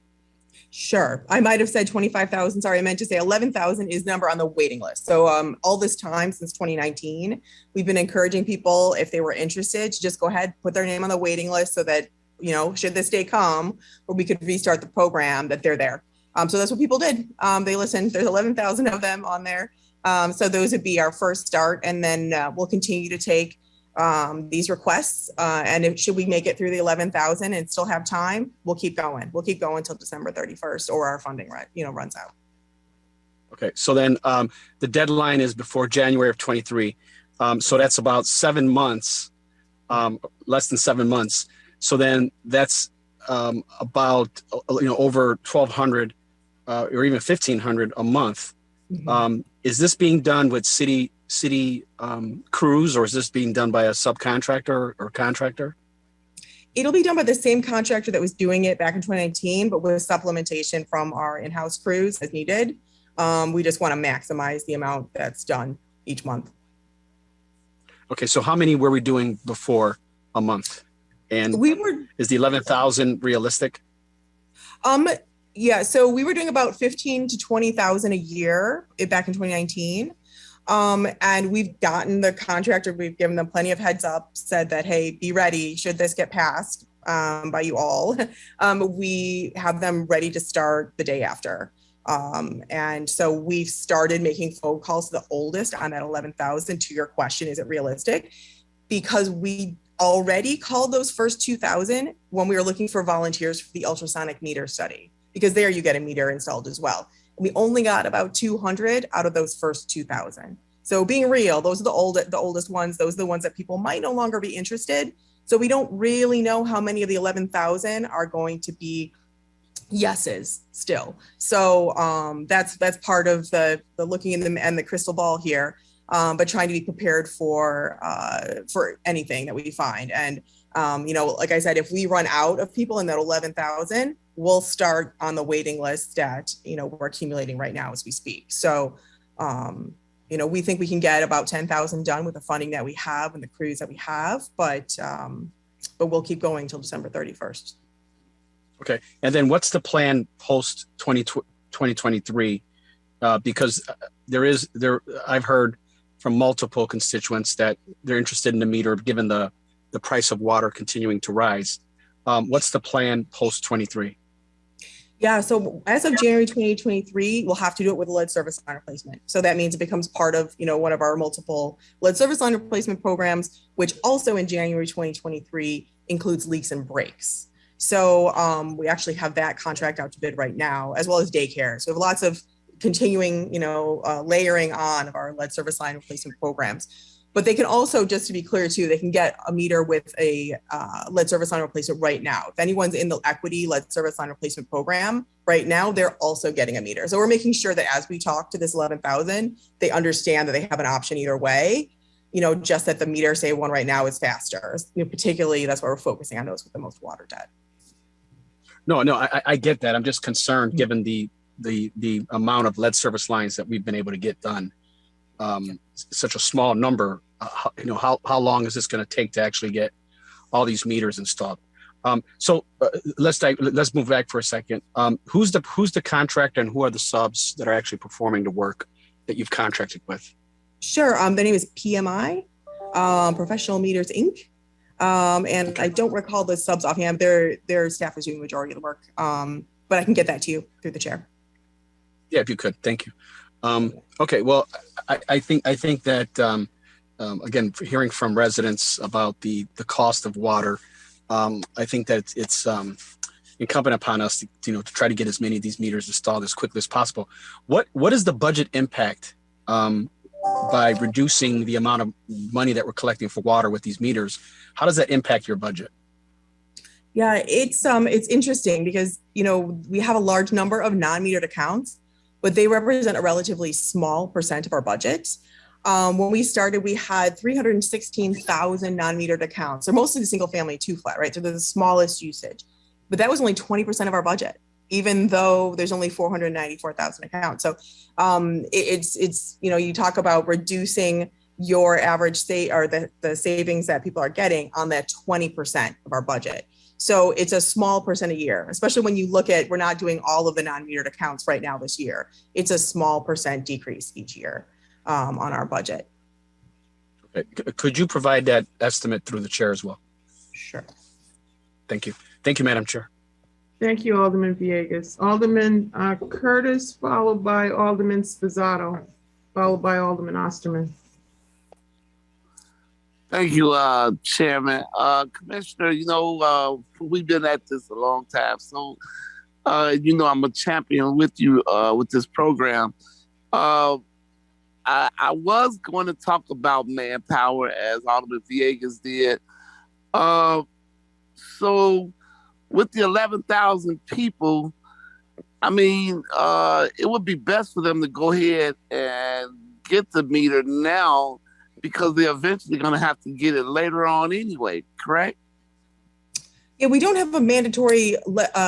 Sure. I might have said 25,000. Sorry, I meant to say 11,000 is the number on the waiting list. So all this time since 2019, we've been encouraging people, if they were interested, to just go ahead, put their name on the waiting list so that, should this day come where we could restart the program, that they're there. So that's what people did. They listened. There's 11,000 of them on there. So those would be our first start. And then we'll continue to take these requests, and should we make it through the 11,000 and still have time, we'll keep going. We'll keep going until December 31st, or our funding runs out. Okay, so then the deadline is before January of 23. So that's about 7 months, less than 7 months. So then that's about over 1,200 or even 1,500 a month. Mm-hmm. Is this being done with city crews, or is this being done by a subcontractor or contractor? It'll be done by the same contractor that was doing it back in 2019, but with supplementation from our in-house crews as needed. We just want to maximize the amount that's done each month. Okay, so how many were we doing before a month? And is the 11,000 realistic? Yeah, so we were doing about 15 to 20,000 a year back in 2019. And we've gotten the contractor, we've given them plenty of heads up, said that, hey, be ready should this get passed by you all. We have them ready to start the day after. And so we've started making phone calls to the oldest on that 11,000. To your question, is it realistic? Because we already called those first 2,000 when we were looking for volunteers for the ultrasonic meter study, because there you get a meter installed as well. We only got about 200 out of those first 2,000. So being real, those are the oldest ones. Those are the ones that people might no longer be interested. So we don't really know how many of the 11,000 are going to be yeses still. So that's part of the looking in the crystal ball here, but trying to be prepared for anything that we find. And like I said, if we run out of people in that 11,000, we'll start on the waiting list that we're accumulating right now as we speak. So we think we can get about 10,000 done with the funding that we have and the crews that we have, but we'll keep going till December 31st. Okay. And then what's the plan post 2023? Because I've heard from multiple constituents that they're interested in the meter given the price of water continuing to rise. What's the plan post 23? Yeah, so as of January 2023, we'll have to do it with a lead service line replacement. So that means it becomes part of, one of our multiple lead service line replacement programs, which also in January 2023 includes leaks and breaks. So we actually have that contract out to bid right now, as well as daycare. So we have lots of continuing, layering on of our lead service line replacement programs. But they can also, just to be clear too, they can get a meter with a lead service line replacement right now. If anyone's in the equity lead service line replacement program right now, they're also getting a meter. So we're making sure that as we talk to this 11,000, they understand that they have an option either way, just that the meter, say one right now, is faster. Particularly, that's why we're focusing on those with the most water debt. No, I get that. I'm just concerned given the amount of lead service lines that we've been able to get done. Such a small number, how long is this going to take to actually get all these meters installed? So let's move back for a second. Who's the contractor and who are the subs that are actually performing the work that you've contracted with? Sure. Their name is PMI, Professional Meters Inc. And I don't recall the subs offhand. Their staff is doing the majority of the work. But I can get that to you through the chair. Yeah, if you could, thank you. Okay, well, I think that again, hearing from residents about the cost of water, I think that it's incumbent upon us to try to get as many of these meters installed as quickly as possible. What is the budget impact by reducing the amount of money that we're collecting for water with these meters? How does that impact your budget? Yeah, it's interesting because we have a large number of non-metered accounts, but they represent a relatively small percent of our budget. When we started, we had 316,000 non-metered accounts. They're mostly the single family 2-flat, right? So they're the smallest usage, but that was only 20% of our budget, even though there's only 494,000 accounts. So it's you talk about reducing your average the savings that people are getting on that 20% of our budget. So it's a small percent a year, especially when you look at, we're not doing all of the non-metered accounts right now this year. It's a small percent decrease each year on our budget. Okay. Could you provide that estimate through the chair as well? Sure. Thank you. Thank you, Madam Chair. Thank you, Alderman Villegas. Alderman Curtis, followed by Alderman Spizzato, followed by Alderman Osterman. Thank you, Chairman. Commissioner, we've been at this a long time. So, I'm a champion with you with this program. I was going to talk about manpower as Alderman Villegas did. So, with the 11,000 people, it would be best for them to go ahead and get the meter now, because they're eventually going to have to get it later on anyway, correct? Yeah, we don't have a mandatory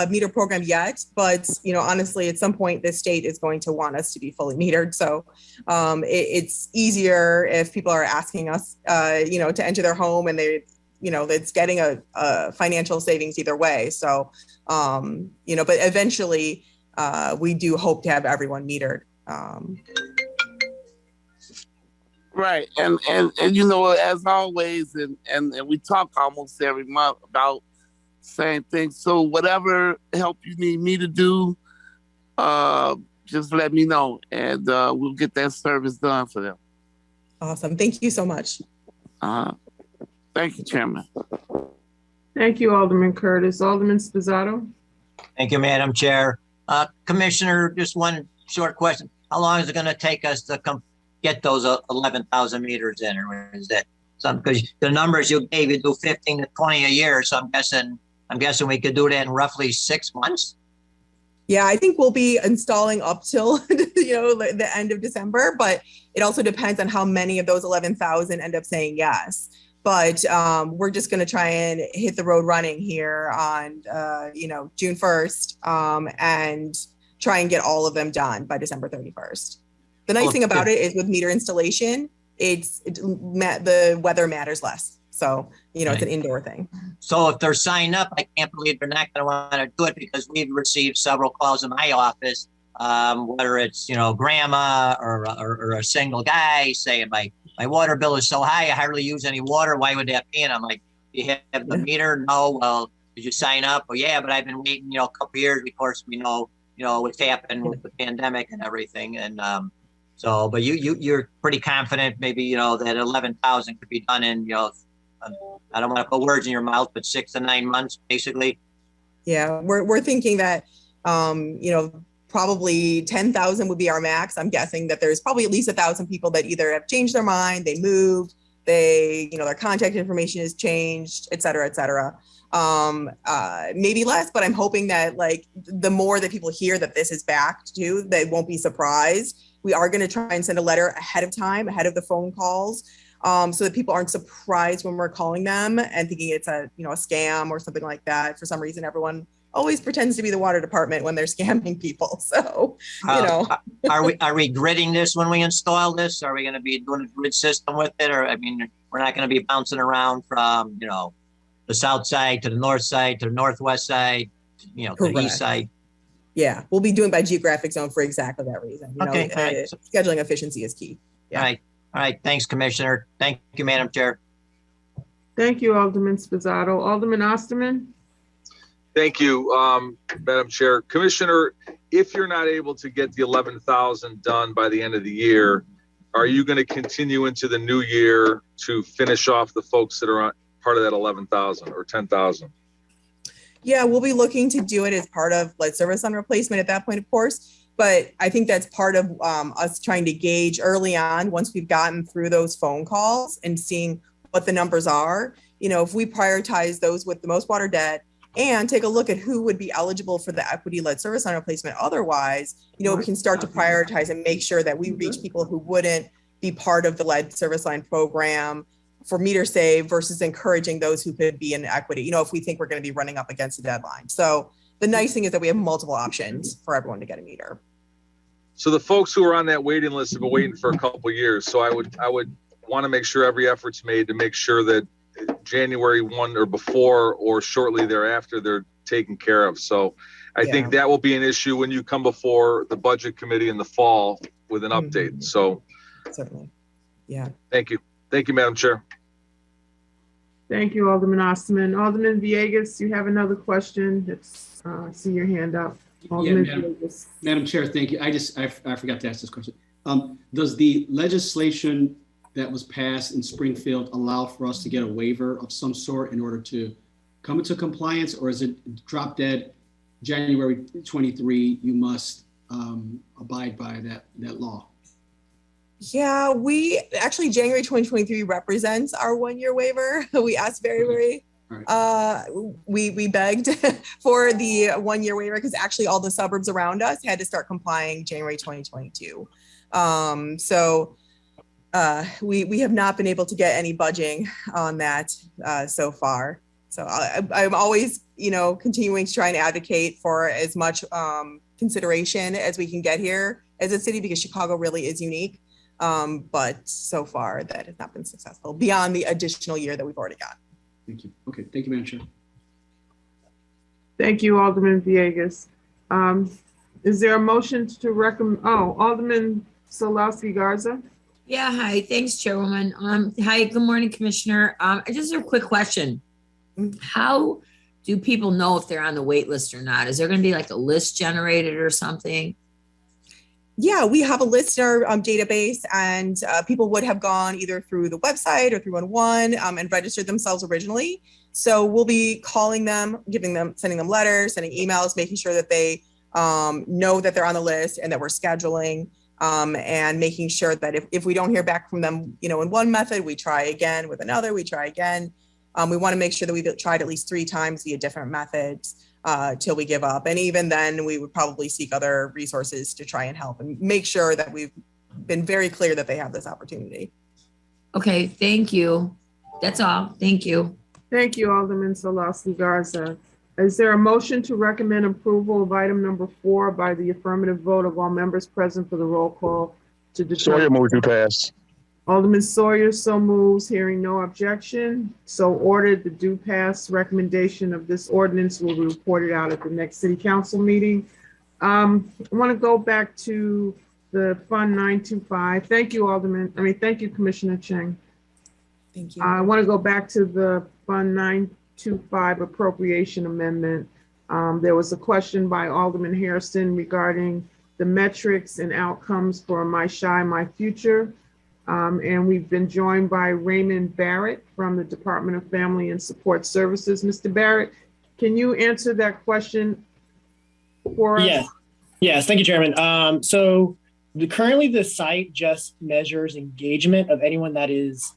meter program yet, but honestly, at some point, the state is going to want us to be fully metered. So it's easier if people are asking us, to enter their home, and it's getting a financial savings either way. So, but eventually, we do hope to have everyone metered. Right. And as always, and we talk almost every month about same thing. So whatever help you need me to do, just let me know, and we'll get that service done for them. Awesome. Thank you so much. Thank you, Chairman. Thank you, Alderman Curtis. Alderman Spizzato? Thank you, Madam Chair. Commissioner, just one short question. How long is it going to take us to get those 11,000 meters in? Or is that some, because the numbers you gave, you do 15 to 20 a year. So I'm guessing we could do that in roughly 6 months. Yeah, I think we'll be installing up till the end of December, but it also depends on how many of those 11,000 end up saying yes. But we're just going to try and hit the road running here on June 1st and try and get all of them done by December 31st. The nice thing about it is with meter installation, the weather matters less. So, it's an indoor thing. So if they're signed up, I can't believe they're not going to want to do it, because we've received several calls in my office, whether it's, grandma or a single guy saying my water bill is so high, I hardly use any water. Why would that be? And I'm like, do you have the meter? No. Well, did you sign up? Well, yeah, but I've been waiting, a couple of years. Of course, we know, what's happened with the pandemic and everything. And but you're pretty confident maybe, that 11,000 could be done in, I don't want to put words in your mouth, but 6 to 9 months, basically. Yeah, we're thinking that, probably 10,000 would be our max. I'm guessing that there's probably at least 1,000 people that either have changed their mind, they moved, their contact information has changed, et cetera, et cetera. Maybe less, but I'm hoping that the more that people hear that this is backed too, they won't be surprised. We are going to try and send a letter ahead of time, ahead of the phone calls, so that people aren't surprised when we're calling them and thinking it's a scam or something like that. For some reason, everyone always pretends to be the water department when they're scamming people. So, Are we gridding this when we install this? Are we going to be doing a grid system with it? Or, we're not going to be bouncing around from, the south side to the north side to the northwest side, to the east side. Yeah, we'll be doing by geographic zone for exactly that reason. Right. Scheduling efficiency is key. Yeah. All right. Thanks, Commissioner. Thank you, Madam Chair. Thank you, Alderman Spizzato. Alderman Osterman? Thank you, Madam Chair. Commissioner, if you're not able to get the 11,000 done by the end of the year, are you going to continue into the new year to finish off the folks that are on part of that 11,000 or 10,000? Yeah, we'll be looking to do it as part of lead service line replacement at that point, of course. But I think that's part of us trying to gauge early on, once we've gotten through those phone calls and seeing what the numbers are. If we prioritize those with the most water debt and take a look at who would be eligible for the equity lead service line replacement otherwise, we can start to prioritize and make sure that we reach people who wouldn't be part of the lead service line program for meter save versus encouraging those who could be in equity, if we think we're going to be running up against a deadline. So the nice thing is that we have multiple options for everyone to get a meter. So the folks who are on that waiting list have been waiting for a couple of years. So I would want to make sure every effort's made to make sure that January 1 or before or shortly thereafter, they're taken care of. So I think that will be an issue when you come before the budget committee in the fall with an update. So certainly. Yeah. Thank you. Thank you, Madam Chair. Thank you, Alderman Osterman. Alderman Villegas, you have another question. Let's see your hand up. Madam Chair, thank you. I forgot to ask this question. Does the legislation that was passed in Springfield allow for us to get a waiver of some sort in order to come into compliance, or is it drop dead January 23, you must abide by that law? Yeah, we actually, January 2023 represents our 1-year waiver. We asked very we begged for the 1-year waiver because actually all the suburbs around us had to start complying January 2022. We have not been able to get any budging on that so far. So I'm always, continuing to try and advocate for as much consideration as we can get here as a city, because Chicago really is unique. But so far that has not been successful beyond the additional year that we've already got. Thank you. Okay. Thank you, Madam Chair. Thank you, Alderman Villegas. Is there a motion to recommend? Oh, Alderman Solowski Garza. Yeah. Hi. Thanks, Chairwoman. Hi. Good morning, Commissioner. I just have a quick question. How do people know if they're on the wait list or not? Is there going to be like a list generated or something? Yeah, we have a list in our database, and people would have gone either through the website or 311 and registered themselves originally. So we'll be calling them, sending them letters, sending emails, making sure that they know that they're on the list and that we're scheduling, and making sure that if we don't hear back from them, in one method, we try again with another, we try again. We want to make sure that we've tried at least 3 times via different methods till we give up. And even then, we would probably seek other resources to try and help and make sure that we've been very clear that they have this opportunity. Okay, thank you. That's all. Thank you. Thank you, Alderman Solosky Garza. Is there a motion to recommend approval of item number 4 by the affirmative vote of all members present for the roll call to determine? Sawyer moves to pass. Alderman Sawyer so moves, hearing no objection. So ordered, the do pass recommendation of this ordinance will be reported out at the next city council meeting. I want to go back to the Fund 925. Thank you, thank you, Commissioner Cheng. Thank you. I want to go back to the Fund 925 appropriation amendment. There was a question by Alderman Hairston regarding the metrics and outcomes for My Shy, My Future. And we've been joined by Raymond Barrett from the Department of Family and Support Services. Mr. Barrett, can you answer that question for us? Yes, thank you, Chairman. So currently the site just measures engagement of anyone that is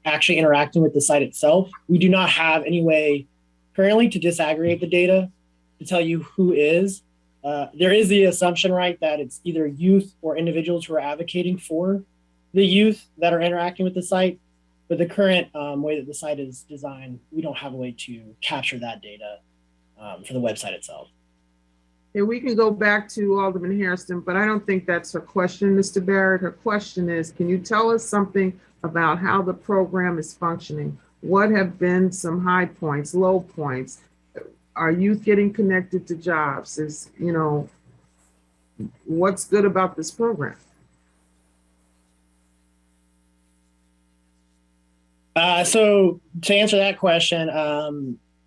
actually interacting with the site itself. We do not have any way currently to disaggregate the data to tell you who is. There is the assumption, right, that it's either youth or individuals who are advocating for the youth that are interacting with the site. But the current way that the site is designed, we don't have a way to capture that data for the website itself. Yeah, we can go back to Alderman Hairston, but I don't think that's her question, Mr. Barrett. Her question is, can you tell us something about how the program is functioning? What have been some high points, low points? Are youth getting connected to jobs? What's good about this program? So to answer that question,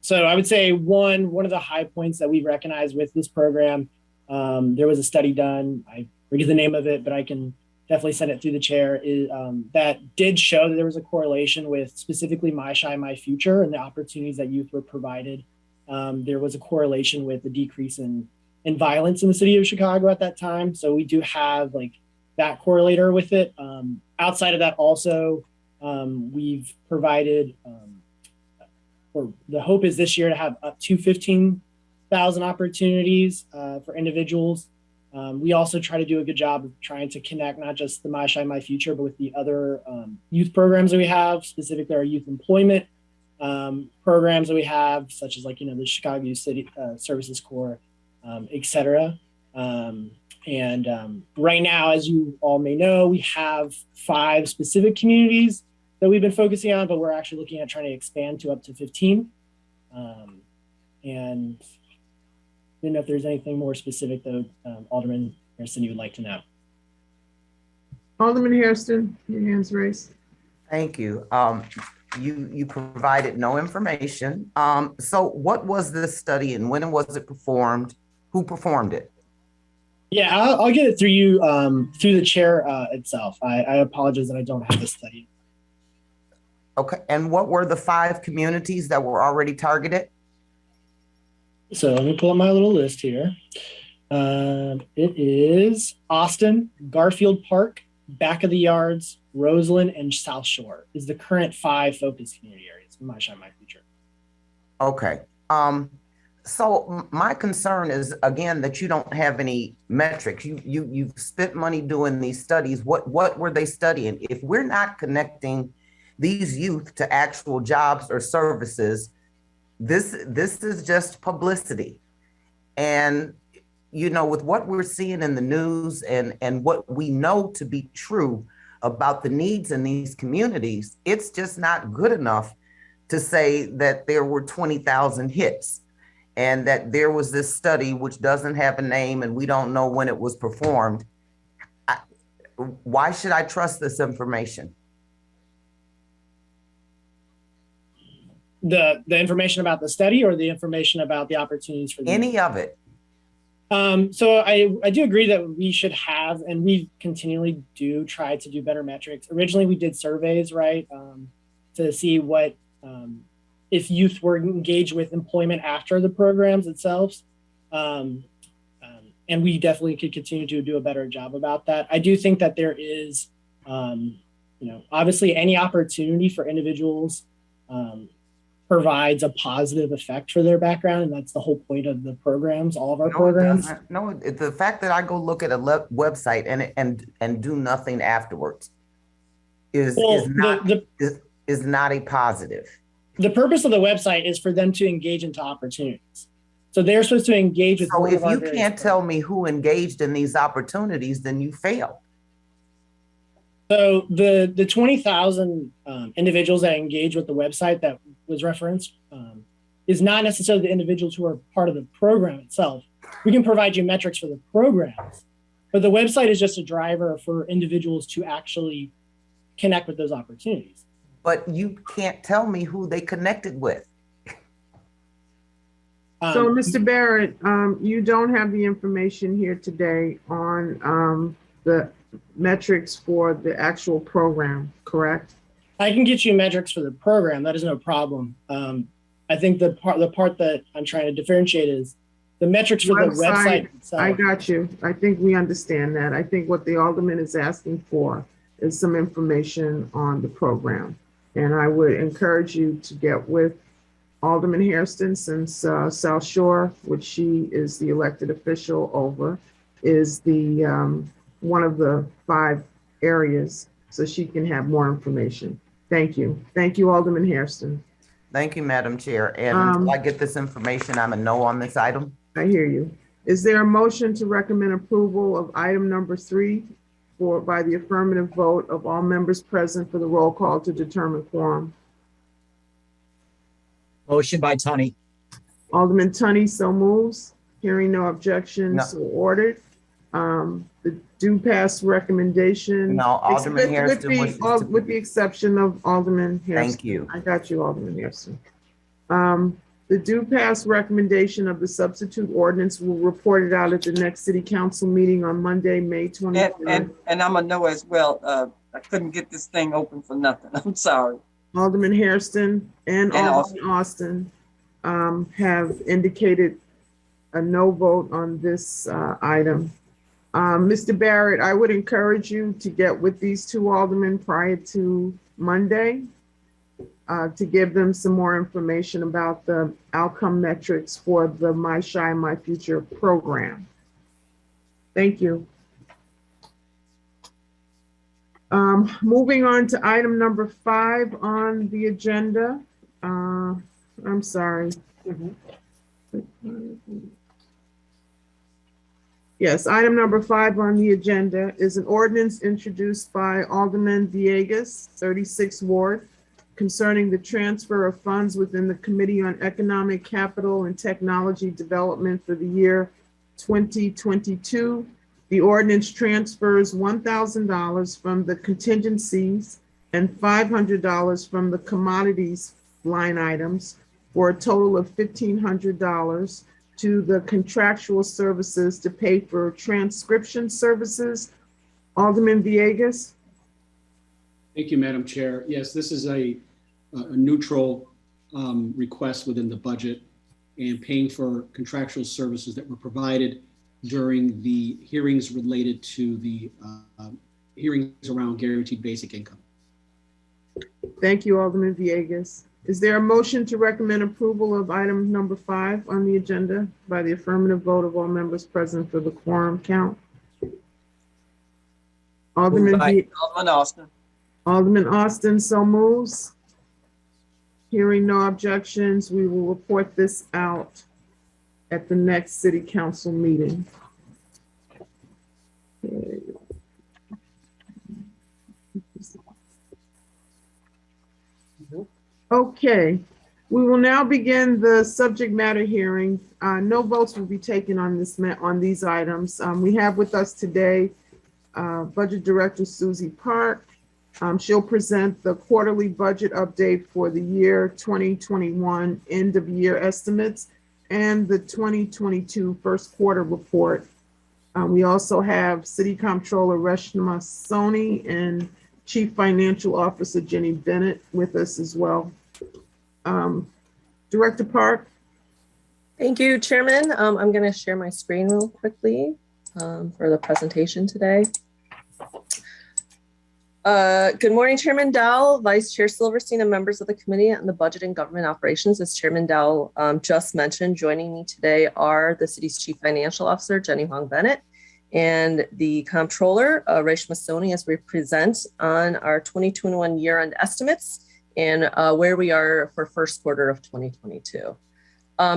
so I would say one of the high points that we recognize with this program, there was a study done, I forget the name of it, but I can definitely send it through the chair, that did show that there was a correlation with specifically My Shy, My Future and the opportunities that youth were provided. There was a correlation with the decrease in violence in the city of Chicago at that time. So we do have like that correlator with it. Outside of that also, we've provided, or the hope is this year to have up to 15,000 opportunities for individuals. We also try to do a good job of trying to connect not just the My Shy, My Future, but with the other youth programs that we have, specifically our youth employment programs that we have, such as the Chicago Youth City Services Corps, et cetera. Right now, as you all may know, we have 5 specific communities that we've been focusing on, but we're actually looking at trying to expand to up to 15. And I don't know if there's anything more specific though, Alderman Hairston, you would like to know. Alderman Hairston, your hand's raised. Thank you. You provided no information. So what was this study and when was it performed? Who performed it? Yeah, I'll get it through you through the chair itself. I apologize that I don't have the study. Okay, and what were the 5 communities that were already targeted? So let me pull up my little list here. It is Austin, Garfield Park, Back of the Yards, Roseland, and South Shore is the current 5 focus community areas for My Shy, My Future. Okay. So my concern is, again, that you don't have any metrics. You've spent money doing these studies. What were they studying? If we're not connecting these youth to actual jobs or services, this is just publicity. And, with what we're seeing in the news and what we know to be true about the needs in these communities, it's just not good enough to say that there were 20,000 hits and that there was this study which doesn't have a name and we don't know when it was performed. Why should I trust this information? The information about the study or the information about the opportunities for any of it? So I do agree that we should have, and we continually do try to do better metrics. Originally, we did surveys, right, to see what if youth were engaged with employment after the programs itself. And we definitely could continue to do a better job about that. I do think that there is, obviously any opportunity for individuals provides a positive effect for their background, and that's the whole point of the programs, all of our programs. No, the fact that I go look at a website and do nothing afterwards is not a positive. The purpose of the website is for them to engage into opportunities. So they're supposed to engage with. So if you can't tell me who engaged in these opportunities, then you fail. So the 20,000 individuals that engage with the website that was referenced is not necessarily the individuals who are part of the program itself. We can provide you metrics for the programs, but the website is just a driver for individuals to actually connect with those opportunities. But you can't tell me who they connected with. So, Mr. Barrett, you don't have the information here today on the metrics for the actual program, correct? I can get you metrics for the program. That is no problem. I think the part that I'm trying to differentiate is the metrics for the website itself. I got you. I think we understand that. I think what the alderman is asking for is some information on the program. And I would encourage you to get with Alderman Hairston, since South Shore, which she is the elected official over, is the one of the 5 areas, so she can have more information. Thank you. Thank you, Alderman Hairston. Thank you, Madam Chair. And until I get this information, I'm a no on this item. I hear you. Is there a motion to recommend approval of item number 3 by the affirmative vote of all members present for the roll call to determine quorum? Motion by Tunney. Alderman Tunney so moves. Hearing no objections, so ordered. The due pass recommendation. No, Alderman Hairston with the exception of Alderman Hairston. Thank you. I got you, Alderman Hairston. The due pass recommendation of the substitute ordinance will report it out at the next city council meeting on Monday, May 23rd. And I'm a no as well. I couldn't get this thing open for nothing. I'm sorry. Alderman Hairston and Alderman Austin have indicated a no vote on this item. Mr. Barrett, I would encourage you to get with these 2 aldermen prior to Monday to give them some more information about the outcome metrics for the My Shine, My Future program. Thank you. Moving on to item number 5 on the agenda. I'm sorry. Yes, item number 5 on the agenda is an ordinance introduced by Alderman Villegas, 36th Ward, concerning the transfer of funds within the Committee on Economic, Capital, and Technology Development for the year 2022. The ordinance transfers $1,000 from the contingencies and $500 from the commodities line items for a total of $1,500 to the contractual services to pay for transcription services. Alderman Villegas. Thank you, Madam Chair. Yes, this is a neutral request within the budget and paying for contractual services that were provided during the hearings related to the hearings around guaranteed basic income. Thank you, Alderman Villegas. Is there a motion to recommend approval of item number 5 on the agenda by the affirmative vote of all members present for the quorum count? Alderman Austin. Alderman Austin so moves. Hearing no objections, we will report this out at the next city council meeting. Okay, we will now begin the subject matter hearing. No votes will be taken on these items. We have with us today Budget Director Susie Park. She'll present the quarterly budget update for the year 2021 end of year estimates and the 2022 first quarter report. We also have City Comptroller Reshma Soni and Chief Financial Officer Jenny Bennett with us as well. Director Park. Thank you, Chairman. I'm going to share my screen real quickly for the presentation today. Good morning, Chairman Dowell, Vice Chair Silverstein, and members of the Committee on the Budget and Government Operations. As Chairman Dowell just mentioned, joining me today are the city's Chief Financial Officer, Jenny Huang Bennett, and the Comptroller, Reshma Soni, as we present on our 2021 year-end estimates and where we are for first quarter of 2022.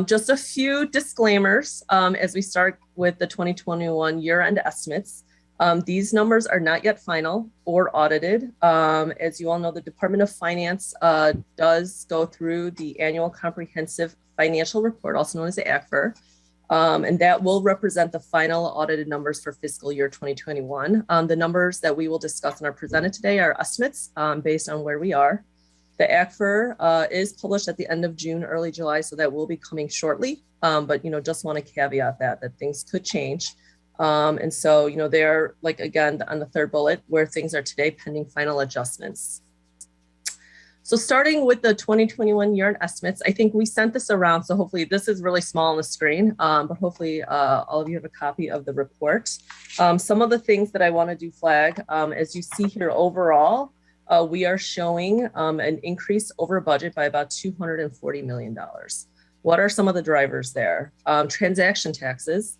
Just a few disclaimers as we start with the 2021 year-end estimates. These numbers are not yet final or audited. As you all know, the Department of Finance does go through the annual comprehensive financial report, also known as the ACFR, and that will represent the final audited numbers for fiscal year 2021. The numbers that we will discuss and are presented today are estimates based on where we are. The ACFR is published at the end of June, early July, so that will be coming shortly. But just want to caveat that things could change. And so, they're like, again, on the third bullet where things are today pending final adjustments. So starting with the 2021 year-end estimates, I think we sent this around. So hopefully this is really small on the screen, but hopefully all of you have a copy of the report. Some of the things that I want to flag, as you see here overall, we are showing an increase over budget by about $240 million. What are some of the drivers there? Transaction taxes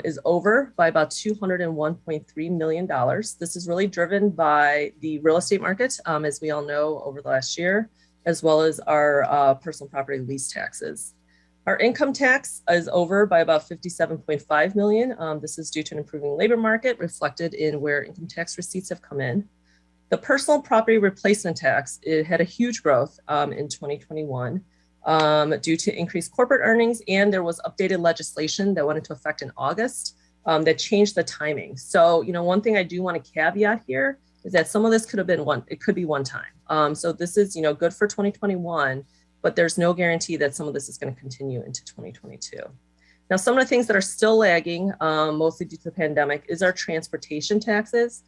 is over by about $201.3 million. This is really driven by the real estate market, as we all know, over the last year, as well as our personal property lease taxes. Our income tax is over by about $57.5 million. This is due to an improving labor market reflected in where income tax receipts have come in. The personal property replacement tax, it had a huge growth in 2021. Due to increased corporate earnings, and there was updated legislation that went into effect in August that changed the timing. So, one thing I do want to caveat here is that some of this could have been it could be one time. So this is, good for 2021, but there's no guarantee that some of this is going to continue into 2022. Now, some of the things that are still lagging, mostly due to the pandemic, is our transportation taxes.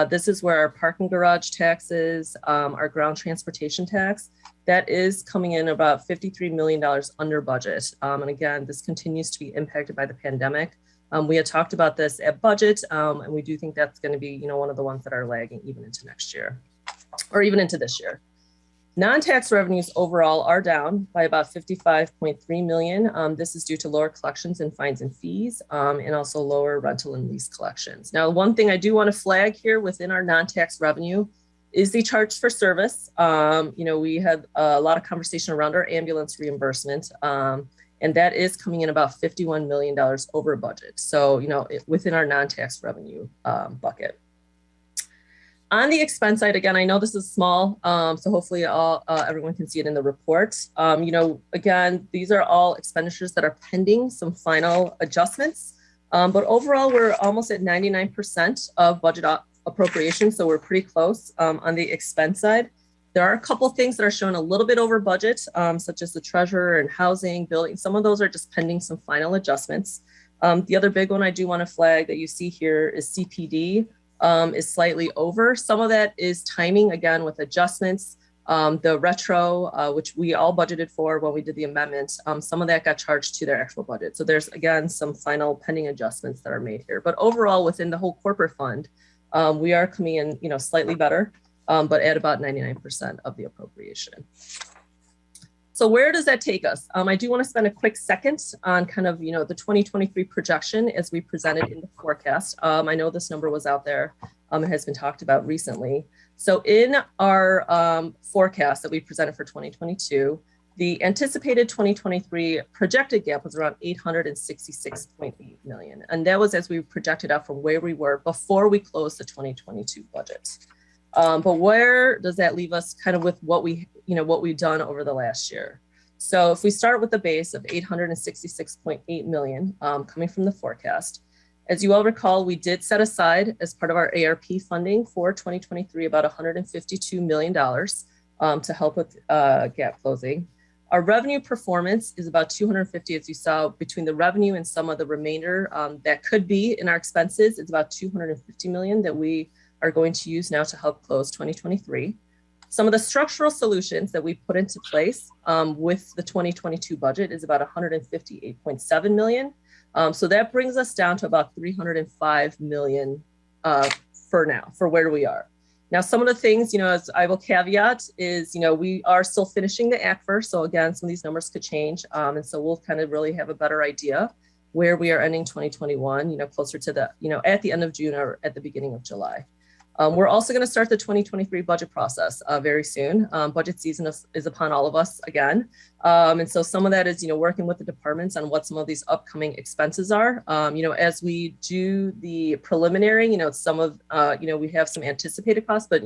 This is where our parking garage taxes, our ground transportation tax, that is coming in about $53 million under budget. And again, this continues to be impacted by the pandemic. We had talked about this at budget, and we do think that's going to be, one of the ones that are lagging even into next year, or even into this year. Non-tax revenues overall are down by about $55.3 million. This is due to lower collections and fines and fees, and also lower rental and lease collections. Now, one thing I do want to flag here within our non-tax revenue is the charge for service. We had a lot of conversation around our ambulance reimbursement, and that is coming in about $51 million over budget. So, within our non-tax revenue bucket. On the expense side, again, I know this is small, so hopefully everyone can see it in the report. Again, these are all expenditures that are pending some final adjustments, but overall, we're almost at 99% of budget appropriations, so we're pretty close on the expense side. There are a couple things that are shown a little bit over budget, such as the treasurer and housing, building. Some of those are just pending some final adjustments. The other big one I do want to flag that you see here is CPD. Is slightly over. Some of that is timing, again, with adjustments. The retro, which we all budgeted for when we did the amendment, some of that got charged to their actual budget. So there's, again, some final pending adjustments that are made here. But overall, within the whole corporate fund, we are coming in, slightly better, but at about 99% of the appropriation. So where does that take us? I do want to spend a quick second on kind of, the 2023 projection as we presented in the forecast. I know this number was out there. It has been talked about recently. So in our forecast that we presented for 2022, the anticipated 2023 projected gap was around $866.8 million. And that was as we projected out from where we were before we closed the 2022 budget. But where does that leave us kind of with what we've done over the last year? So if we start with the base of $866.8 million coming from the forecast, as you all recall, we did set aside as part of our ARP funding for 2023 about $152 million to help with gap closing. Our revenue performance is about 250, as you saw, between the revenue and some of the remainder that could be in our expenses. It's about 250 million that we are going to use now to help close 2023. Some of the structural solutions that we put into place with the 2022 budget is about 158.7 million. So that brings us down to about 305 million for now, for where we are. Now, some of the things, as I will caveat is, we are still finishing the ACFR. So again, some of these numbers could change. And so we'll kind of really have a better idea where we are ending 2021, closer to the, at the end of June or at the beginning of July. We're also going to start the 2023 budget process very soon. Budget season is upon all of us again. And so some of that is, working with the departments on what some of these upcoming expenses are. As we do the preliminary, some of, we have some anticipated costs, but,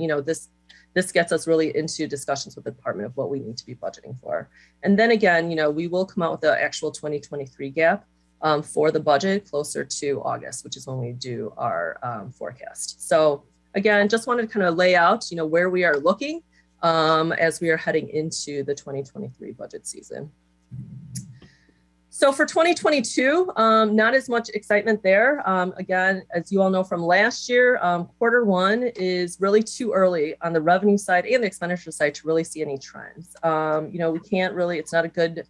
this gets us really into discussions with the department of what we need to be budgeting for. And then again, we will come out with the actual 2023 gap for the budget closer to August, which is when we do our forecast. So again, just wanted to kind of lay out, where we are looking as we are heading into the 2023 budget season. So for 2022, not as much excitement there. Again, as you all know from last year, quarter one is really too early on the revenue side and the expenditure side to really see any trends. We can't really, it's not a good,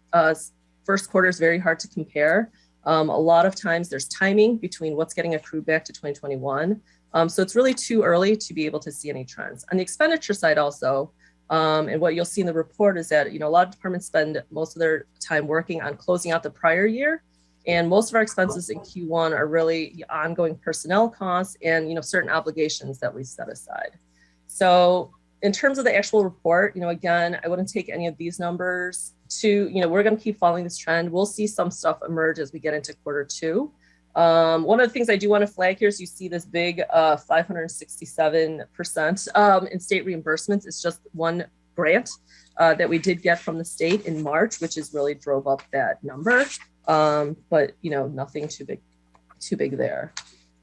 first quarter is very hard to compare. A lot of times there's timing between what's getting accrued back to 2021. So it's really too early to be able to see any trends. On the expenditure side also, and what you'll see in the report is that, a lot of departments spend most of their time working on closing out the prior year. And most of our expenses in Q1 are really ongoing personnel costs and, certain obligations that we set aside. So in terms of the actual report, again, I wouldn't take any of these numbers to, we're going to keep following this trend. We'll see some stuff emerge as we get into quarter two. One of the things I do want to flag here is you see this big 567% in state reimbursements. It's just one grant that we did get from the state in March, which is really drove up that number. But nothing too big there.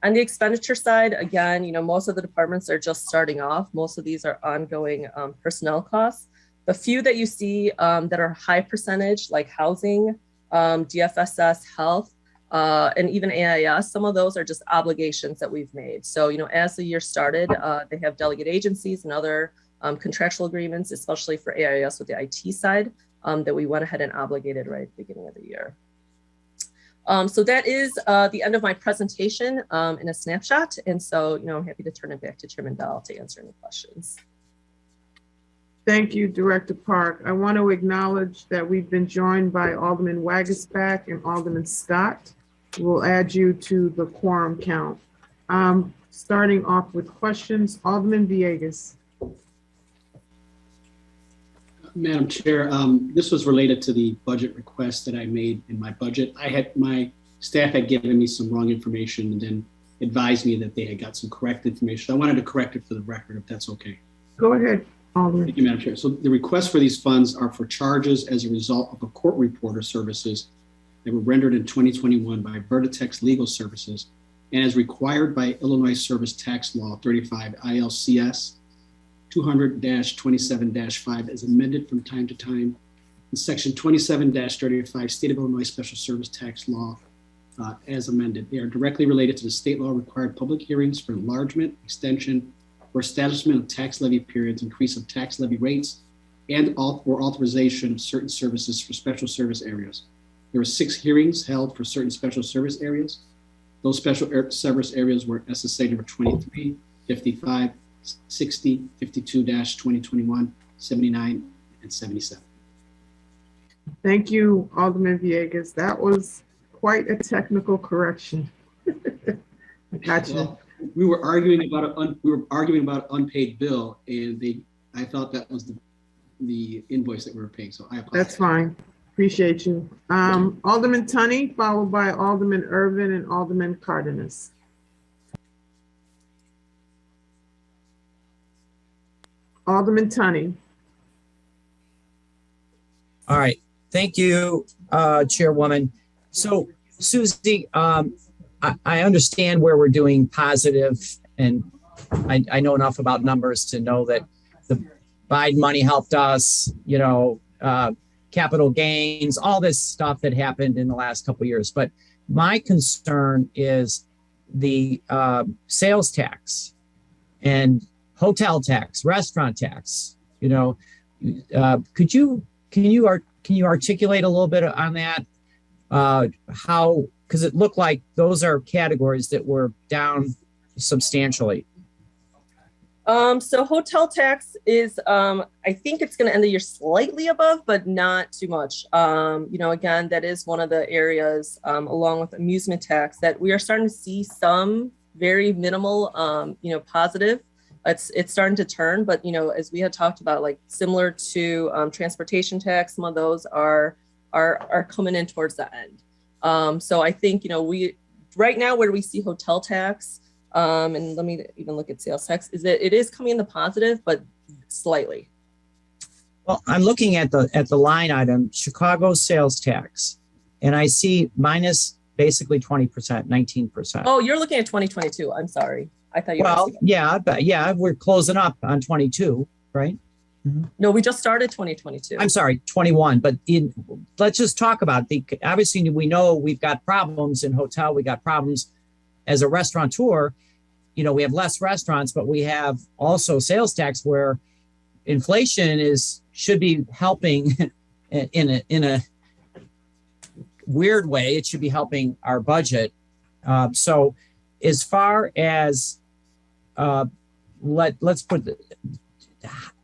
On the expenditure side, again, most of the departments are just starting off. Most of these are ongoing personnel costs. The few that you see that are high percentage, like housing, DFSS, health, and even AIS, some of those are just obligations that we've made. So, as the year started, they have delegate agencies and other contractual agreements, especially for AIS with the IT side, that we went ahead and obligated right at the beginning of the year. So that is the end of my presentation in a snapshot. And so, I'm happy to turn it back to Chairman Bell to answer any questions. Thank you, Director Park. I want to acknowledge that we've been joined by Alderman Wagasback and Alderman Scott. We'll add you to the quorum count. Starting off with questions, Alderman Villegas. Madam Chair, this was related to the budget request that I made in my budget. My staff had given me some wrong information and then advised me that they had got some correct information. I wanted to correct it for the record, if that's okay. Go ahead, Alderman. Thank you, Madam Chair. So the request for these funds are for charges as a result of a court reporter services that were rendered in 2021 by Vertitex Legal Services and as required by Illinois Service Tax Law 35 ILCS 200-27-5 as amended from time to time in Section 27-35 State of Illinois Special Service Tax Law as amended. They are directly related to the state law required public hearings for enlargement, extension, or establishment of tax levy periods, increase of tax levy rates, and or authorization of certain services for special service areas. There were 6 hearings held for certain special service areas. Those special service areas were SSA number 23, 55, 60, 52-2021, 79, and 77. Thank you, Alderman Villegas. That was quite a technical correction. I got you. Well, we were arguing about an unpaid bill, and I thought that was the invoice that we were paying. So I apologize. That's fine. Appreciate you. Alderman Tunney, followed by Alderman Irvin and Alderman Cardenas. Alderman Tunney. All right. Thank you, Chairwoman. So, Susie, I understand where we're doing positive, and I know enough about numbers to know that the Biden money helped us, capital gains, all this stuff that happened in the last couple of years. But my concern is the sales tax and hotel tax, restaurant tax. You know, can you articulate a little bit on that? How, because it looked like those are categories that were down substantially. So hotel tax is, I think it's going to end the year slightly above, but not too much. You know, again, that is one of the areas, along with amusement tax, that we are starting to see some very minimal, you know, positive. It's starting to turn, but, you know, as we had talked about, like similar to transportation tax, some of those are coming in towards the end. So I think, you know, right now where we see hotel tax, and let me even look at sales tax, is that it is coming in the positive, but slightly. Well, I'm looking at the line item, Chicago sales tax, and I see minus basically 20%, 19%. Oh, you're looking at 2022. I'm sorry. I thought you were. Well, yeah, but yeah, we're closing up on 22, right? Mm-hmm. No, we just started 2022. I'm sorry, 21. But let's just talk about obviously we know we've got problems in hotel. We got problems as a restaurateur. You know, we have less restaurants, but we have also sales tax where inflation should be helping in a weird way. It should be helping our budget. So as far as let's put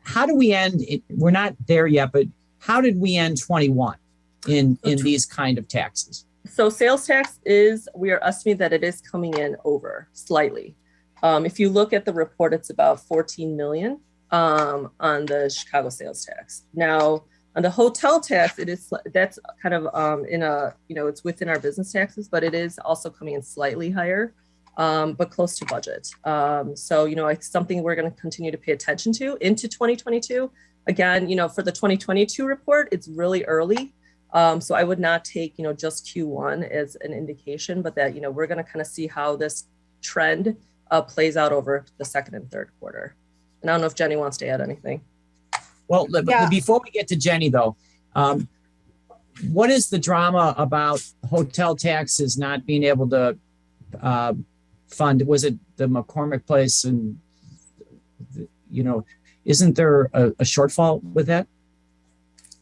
how do we end it? We're not there yet, but how did we end 21 in these kind of taxes? So sales tax we are estimating that it is coming in over slightly. If you look at the report, it's about 14 million on the Chicago sales tax. Now on the hotel tax, that's kind of it's within our business taxes, but it is also coming in slightly higher. But close to budget. So, you know, it's something we're going to continue to pay attention to into 2022. Again, you know, for the 2022 report, it's really early. So I would not take, you know, just Q1 as an indication, but that, you know, we're going to kind of see how this trend plays out over the second and third quarter. And I don't know if Jenny wants to add anything. Well, before we get to Jenny, though, what is the drama about hotel taxes not being able to fund? Was it the McCormick Place? And, you know, isn't there a shortfall with that?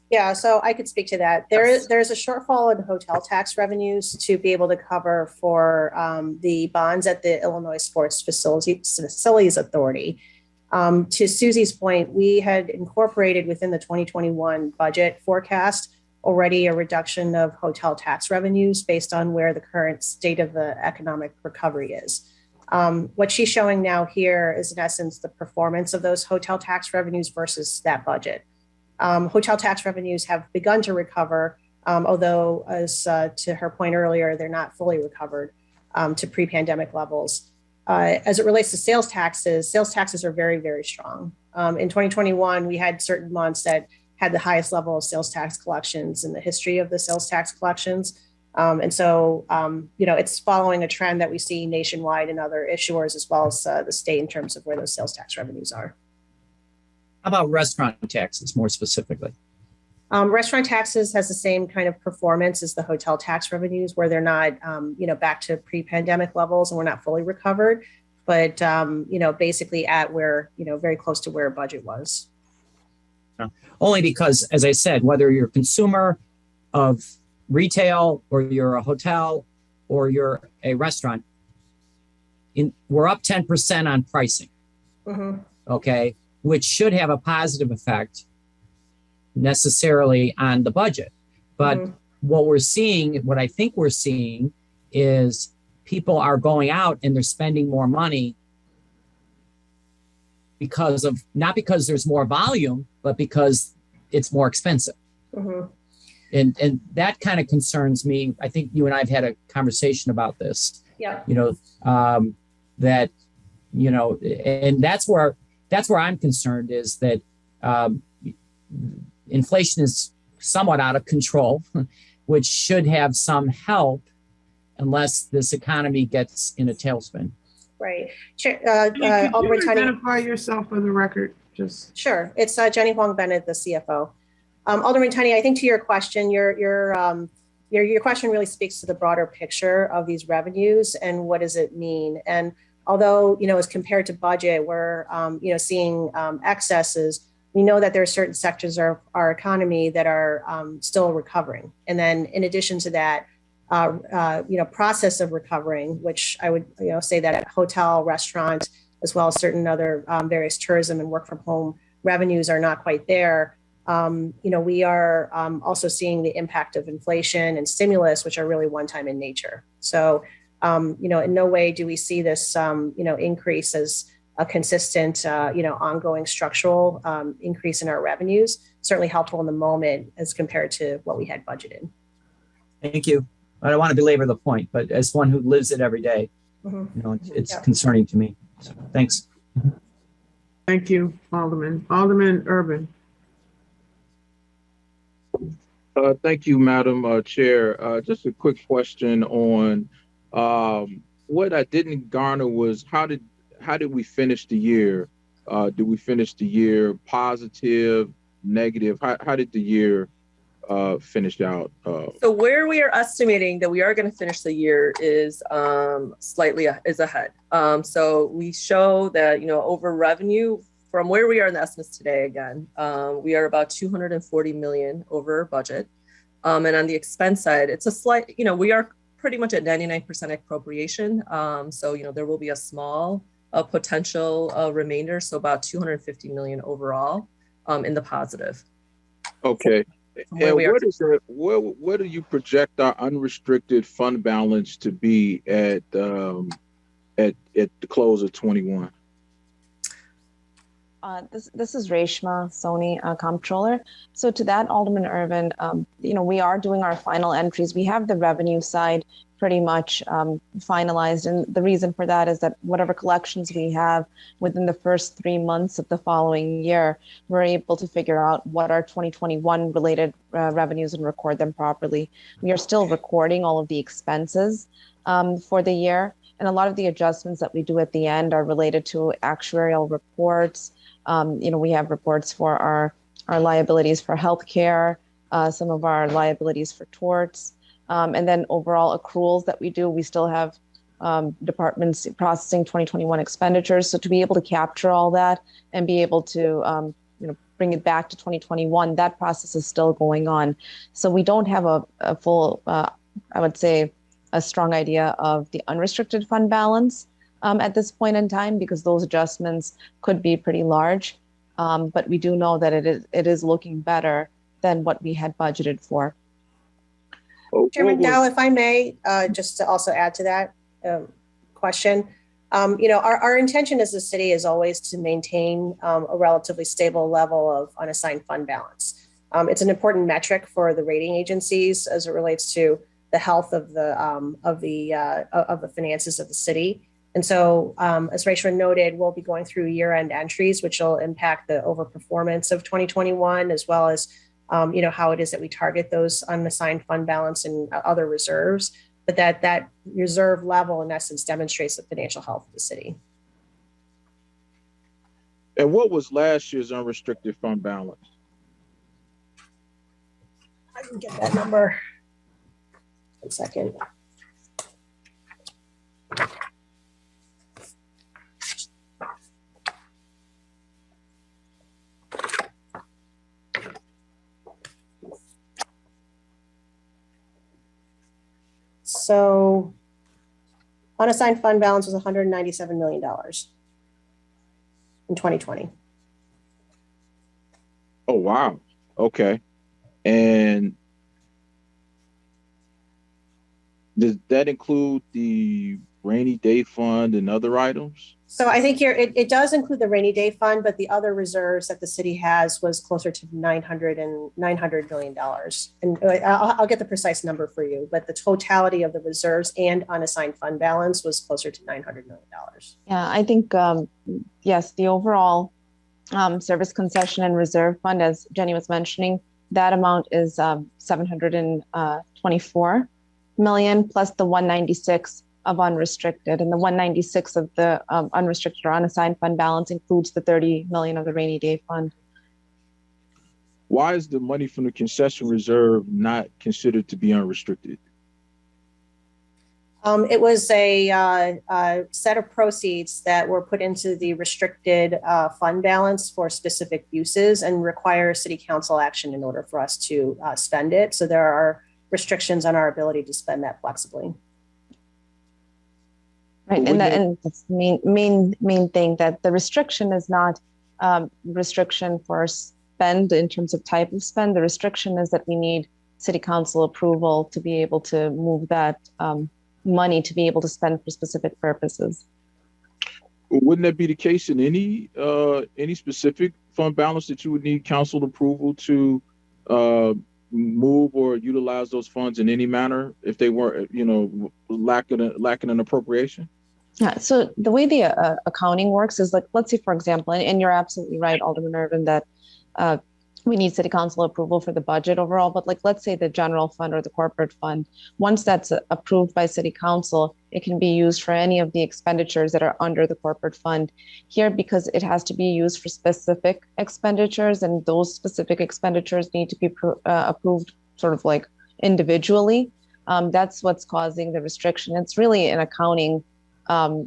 Yeah, so I could speak to that. There's a shortfall in hotel tax revenues to be able to cover for the bonds at the Illinois Sports Facilities Authority. To Susie's point, we had incorporated within the 2021 budget forecast already a reduction of hotel tax revenues based on where the current state of the economic recovery is. What she's showing now here is in essence the performance of those hotel tax revenues versus that budget. Hotel tax revenues have begun to recover, although as to her point earlier, they're not fully recovered to pre-pandemic levels. As it relates to sales taxes are very, very strong. In 2021, we had certain months that had the highest level of sales tax collections in the history of the sales tax collections. And so, you know, it's following a trend that we see nationwide in other issuers as well as the state in terms of where those sales tax revenues are. How about restaurant taxes more specifically? Restaurant taxes has the same kind of performance as the hotel tax revenues where they're not, you know, back to pre-pandemic levels and we're not fully recovered, but, you know, basically at where, you know, very close to where budget was. Only because, as I said, whether you're a consumer of retail or you're a hotel or you're a restaurant, we're up 10% on pricing, okay, which should have a positive effect necessarily on the budget. But what I think we're seeing is people are going out and they're spending more money not because there's more volume, but because it's more expensive. And that kind of concerns me. I think you and I have had a conversation about this. Yeah. You know, that, you know, and that's where I'm concerned is that inflation is somewhat out of control, which should have some help unless this economy gets in a tailspin. Right. Can you identify yourself for the record? Just sure. It's Jenny Huang Bennett, the CFO. Alderman Tunney, I think to your question, your question really speaks to the broader picture of these revenues and what does it mean. And although, as compared to budget, we're, seeing excesses, we know that there are certain sectors of our economy that are still recovering. And then in addition to that, process of recovering, which I would, say that at hotel, restaurant, as well as certain other various tourism and work from home revenues are not quite there. We are also seeing the impact of inflation and stimulus, which are really one-time in nature. So, in no way do we see this, increase as a consistent, ongoing structural increase in our revenues. Certainly helpful in the moment as compared to what we had budgeted. Thank you. I don't want to belabor the point, but as one who lives it every day, it's concerning to me. So, thanks. Thank you, Alderman. Alderman Urban. Thank you, Madam Chair. Just a quick question on what I didn't garner was how did we finish the year? Did we finish the year positive, negative? How did the year finish out? So where we are estimating that we are going to finish the year is slightly ahead. So we show that over revenue from where we are in the estimates today. Again, we are about 240 million over budget, and on the expense side, it's a slight. We are pretty much at 99% appropriation. So there will be a small potential remainder, so about 250 million overall in the positive. Okay. And what do you project our unrestricted fund balance to be at the close of 21? This is Reshma Soni, Comptroller. So to that, Alderman Irvin, we are doing our final entries. We have the revenue side pretty much finalized. And the reason for that is that whatever collections we have within the first 3 months of the following year, we're able to figure out what are 2021 related revenues and record them properly. We are still recording all of the expenses for the year. And a lot of the adjustments that we do at the end are related to actuarial reports. We have reports for our liabilities for healthcare, some of our liabilities for torts, and then overall accruals that we do. We still have departments processing 2021 expenditures. So to be able to capture all that and be able to bring it back to 2021, that process is still going on. So we don't have a full, I would say, a strong idea of the unrestricted fund balance at this point in time, because those adjustments could be pretty large. But we do know that it is looking better than what we had budgeted for. Chairman Dow, if I may, just to also add to that question, our intention as a city is always to maintain a relatively stable level of unassigned fund balance. It's an important metric for the rating agencies as it relates to the health of the finances of the city. And so, as Reshma noted, we'll be going through year-end entries, which will impact the overperformance of 2021, as well as, how it is that we target those unassigned fund balance and other reserves. But that reserve level, in essence, demonstrates the financial health of the city. And what was last year's unrestricted fund balance? I can get that number. 1 second. So unassigned fund balance was $197 million in 2020. Oh, wow. Okay. And does that include the rainy day fund and other items? So I think it does include the rainy day fund, but the other reserves that the city has was closer to $900 million. And I'll get the precise number for you, but the totality of the reserves and unassigned fund balance was closer to $900 million. Yeah, I think, yes, the overall service concession and reserve fund, as Jenny was mentioning, that amount is 724 million plus the 196 of unrestricted, and the 196 of the unrestricted or unassigned fund balance includes the 30 million of the rainy day fund. Why is the money from the concession reserve not considered to be unrestricted? It was a set of proceeds that were put into the restricted fund balance for specific uses and require city council action in order for us to spend it. So there are restrictions on our ability to spend that flexibly. Right, and that's the main thing, that the restriction is not restriction for spend in terms of type of spend. The restriction is that we need city council approval to be able to move that money to be able to spend for specific purposes. Wouldn't that be the case in any specific fund balance that you would need council approval to move or utilize those funds in any manner if they weren't, lacking an appropriation? Yeah, so the way the accounting works is like, let's say, for example, and you're absolutely right, Alderman Irvin, that we need city council approval for the budget overall, but like, let's say the general fund or the corporate fund, once that's approved by city council, it can be used for any of the expenditures that are under the corporate fund. Here, because it has to be used for specific expenditures, and those specific expenditures need to be approved sort of like individually, that's what's causing the restriction. It's really an accounting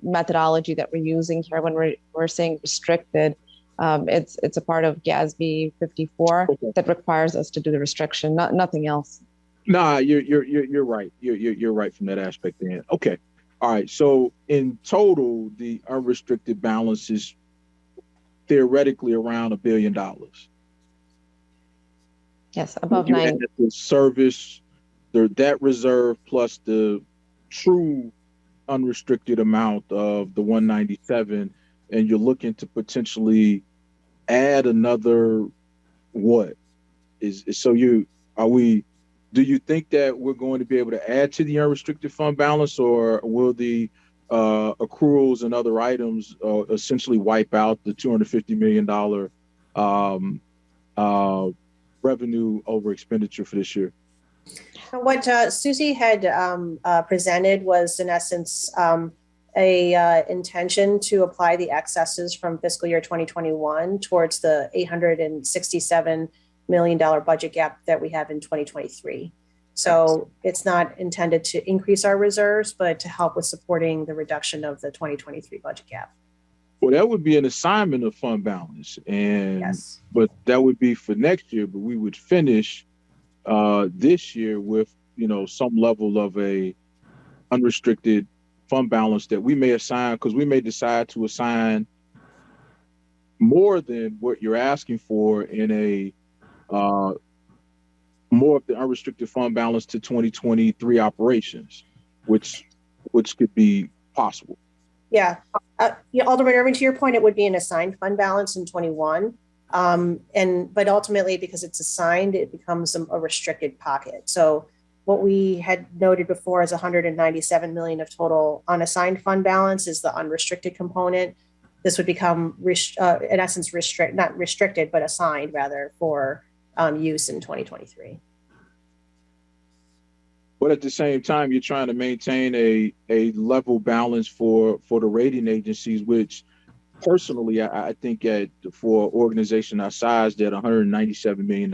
methodology that we're using here when we're saying restricted. It's a part of GASB 54 that requires us to do the restriction, nothing else. Nah, you're right. You're right from that aspect. Then okay, all right. So in total, the unrestricted balance is theoretically around $1 billion. Yes, above 9. The service, the debt reserve plus the true unrestricted amount of the 197, and you're looking to potentially add another what is so you are we do you think that we're going to be able to add to the unrestricted fund balance, or will the accruals and other items essentially wipe out the $250 million revenue over expenditure for this year? What Susie had presented was, in essence, a intention to apply the excesses from fiscal year 2021 towards the $867 million budget gap that we have in 2023. So it's not intended to increase our reserves, but to help with supporting the reduction of the 2023 budget gap. Well, that would be an assignment of fund balance, and yes, but that would be for next year. But we would finish this year with some level of a unrestricted fund balance that we may assign, because we may decide to assign more than what you're asking for in a more of the unrestricted fund balance to 2023 operations, which could be possible. Yeah, Alderman Irvin, to your point, it would be an assigned fund balance in 21. But ultimately, because it's assigned, it becomes a restricted pocket. So what we had noted before as 197 million of total unassigned fund balance is the unrestricted component. This would become, in essence, not restricted, but assigned rather for use in 2023. But at the same time, you're trying to maintain a level balance for the rating agencies, which personally, I think for an organization our size, that $197 million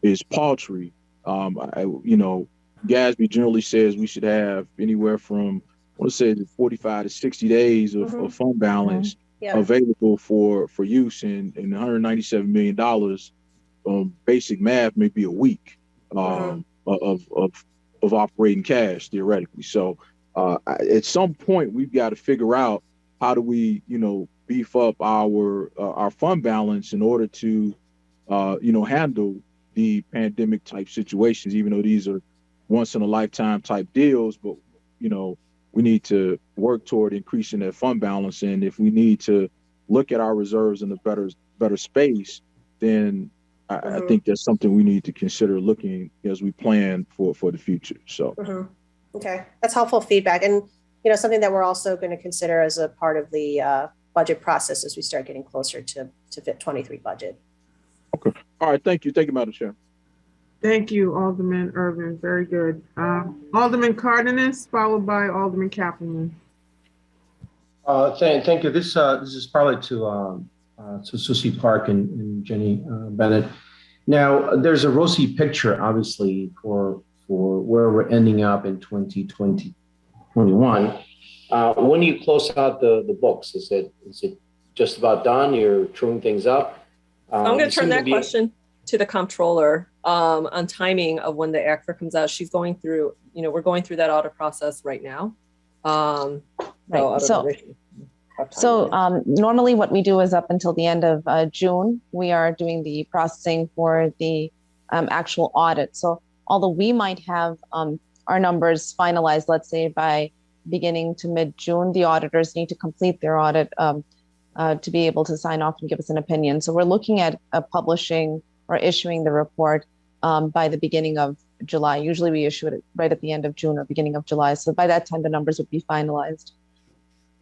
is paltry. GASB generally says we should have anywhere from, I want to say, 45 to 60 days of fund balance available for use, and $197 million, basic math, may be a week of operating cash theoretically. So at some point, we've got to figure out how do we, beef up our fund balance in order to, handle the pandemic type situations, even though these are once in a lifetime type deals. But, we need to work toward increasing that fund balance. And if we need to look at our reserves in a better space, then I think that's something we need to consider looking as we plan for the future. So, okay, that's helpful feedback. And something that we're also going to consider as a part of the budget process as we start getting closer to fit 23 budget. Okay. All right. Thank you. Thank you, Madam Chair. Thank you, Alderman Irvin. Very good. Alderman Cardenas, followed by Alderman Kappelman. Thank you. This is probably to Susie Park and Jenny Bennett. Now, there's a rosy picture, obviously, for where we're ending up in 2021. When you close out the books, is it just about done? You're truing things up? I'm going to turn that question to the comptroller on timing of when the ACFR comes out. She's going through, we're going through that audit process right now. Right. So normally what we do is up until the end of June, we are doing the processing for the actual audit. So although we might have our numbers finalized, let's say by beginning to mid-June, the auditors need to complete their audit to be able to sign off and give us an opinion. So we're looking at publishing or issuing the report by the beginning of July. Usually we issue it right at the end of June or beginning of July. So by that time, the numbers would be finalized.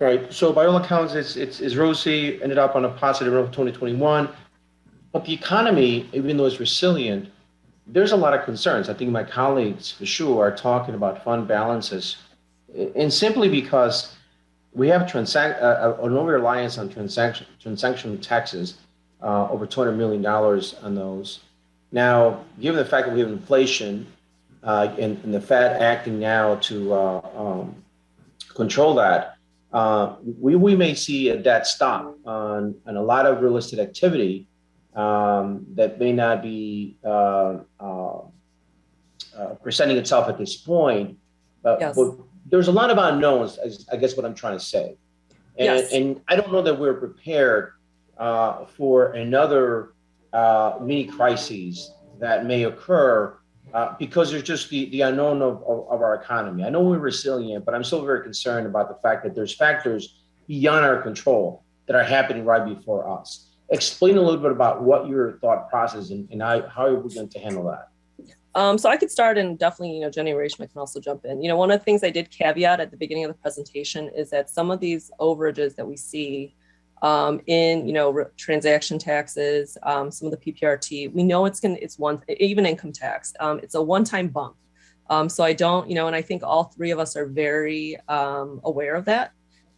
Right. So by all accounts, it's rosy, ended up on a positive note of 2021. But the economy, even though it's resilient, there's a lot of concerns. I think my colleagues for sure are talking about fund balances, and simply because we have an over-reliance on transaction taxes, over $200 million on those. Now, given the fact that we have inflation and the Fed acting now to control that, we may see a dead stop on a lot of real estate activity that may not be presenting itself at this point. But there's a lot of unknowns, I guess what I'm trying to say. And I don't know that we're prepared for another mini crises that may occur because there's just the unknown of our economy. I know we're resilient, but I'm still very concerned about the fact that there's factors beyond our control that are happening right before us. Explain a little bit about what your thought process and how are we going to handle that? So I could start, and definitely, Jenny Reshma can also jump in. One of the things I did caveat at the beginning of the presentation is that some of these overages that we see in, transaction taxes, some of the PPRT, we know it's one, even income tax, it's a one-time bump. So I don't, and I think all three of us are very aware of that.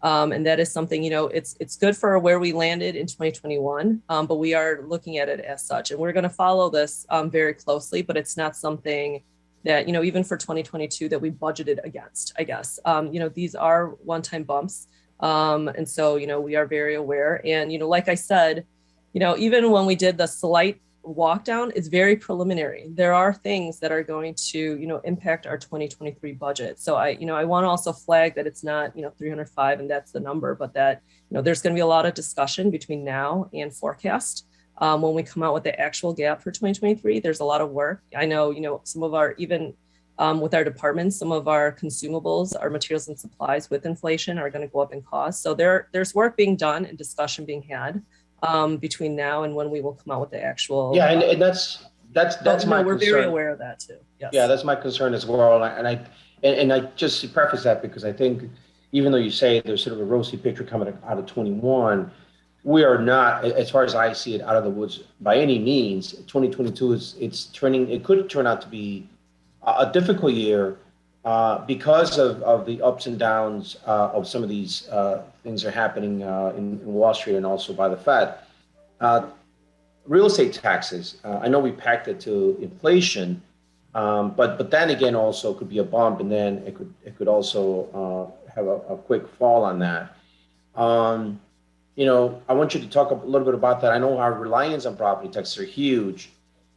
And that is something, it's good for where we landed in 2021, but we are looking at it as such. And we're going to follow this very closely, but it's not something that, even for 2022 that we budgeted against, I guess. These are one-time bumps. And so, we are very aware. And, like I said, even when we did the slight walk down, it's very preliminary. There are things that are going to, impact our 2023 budget. So I want to also flag that it's not, 305 and that's the number, but that, there's going to be a lot of discussion between now and forecast. When we come out with the actual gap for 2023, there's a lot of work. I know, some of our, even with our departments, some of our consumables, our materials and supplies with inflation are going to go up in cost. So there's work being done and discussion being had between now and when we will come out with the actual. Yeah, and that's my we're concern. very aware of that too. Yes. Yeah, that's my concern as well. And I just preface that because I think even though you say there's sort of a rosy picture coming out of 21, we are not, as far as I see it, out of the woods by any means. 2022 it could turn out to be a difficult year because of the ups and downs of some of these things are happening in Wall Street and also by the Fed. Real estate taxes, I know we packed it to inflation, but then again also could be a bump, and then it could also have a quick fall on that. I want you to talk a little bit about that. I know our reliance on property taxes are huge.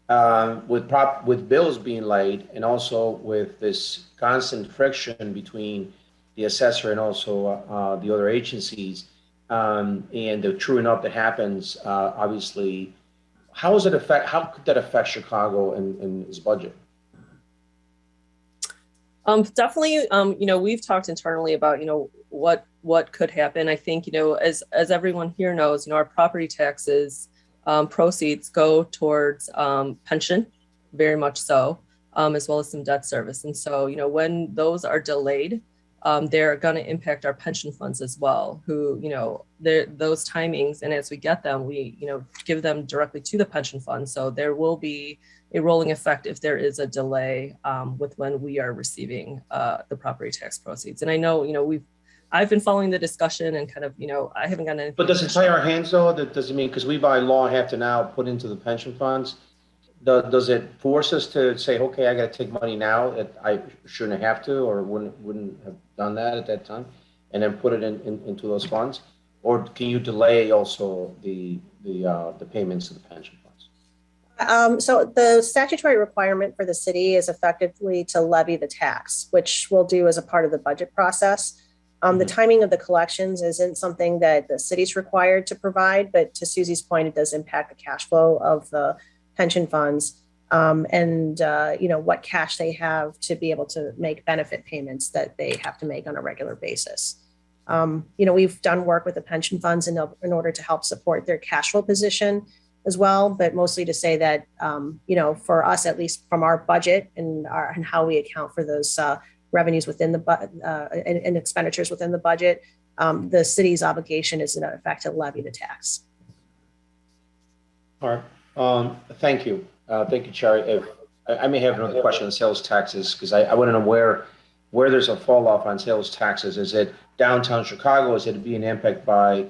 With bills being late and also with this constant friction between the assessor and also the other agencies and the truing up that happens, obviously, how could that affect Chicago and its budget? Definitely, we've talked internally about, what could happen. I think, as everyone here knows, our property taxes proceeds go towards pension, very much so, as well as some debt service. And so, when those are delayed, they're going to impact our pension funds as well, who, those timings, and as we get them, we, give them directly to the pension fund. So there will be a rolling effect if there is a delay with when we are receiving the property tax proceeds. And I know, I've been following the discussion and kind of, I haven't gotten anything. But does it tie our hands though? That doesn't mean, because we by law have to now put into the pension funds. does it force us to say, okay, I got to take money now that I shouldn't have to, or wouldn't have done that at that time, and then put it into those funds, or can you delay also the payments to the pension funds? So the statutory requirement for the city is effectively to levy the tax, which we'll do as a part of the budget process. The timing of the collections isn't something that the city's required to provide, but to Susie's point, it does impact the cash flow of the pension funds and what cash they have to be able to make benefit payments that they have to make on a regular basis. We've done work with the pension funds in order to help support their cash flow position as well, but mostly to say that, for us, at least from our budget and how we account for those revenues within the and expenditures within the budget, the city's obligation is in effect to levy the tax. All right. Thank you. Thank you, Cherry. If I may have another question on sales taxes, because I want to know where there's a fall off on sales taxes. Is it downtown Chicago? Is it being impacted by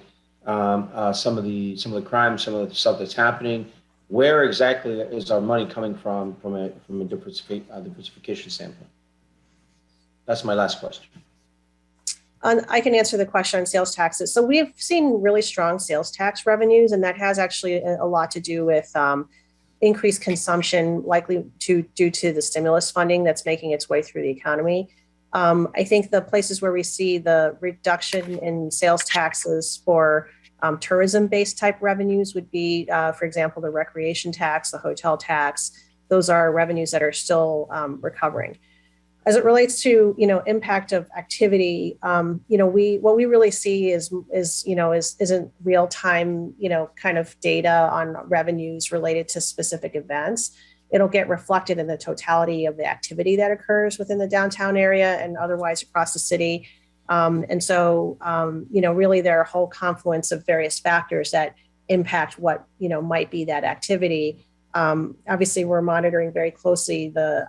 some of the crime, some of the stuff that's happening? Where exactly is our money coming from a diversification standpoint? That's my last question. I can answer the question on sales taxes. So we've seen really strong sales tax revenues, and that has actually a lot to do with increased consumption, likely due to the stimulus funding that's making its way through the economy. I think the places where we see the reduction in sales taxes for tourism-based type revenues would be, for example, the recreation tax, the hotel tax. Those are revenues that are still recovering. As it relates to impact of activity, what we really see isn't real time kind of data on revenues related to specific events. It'll get reflected in the totality of the activity that occurs within the downtown area and otherwise across the city. Really there are a whole confluence of various factors that impact what might be that activity. Obviously, we're monitoring very closely the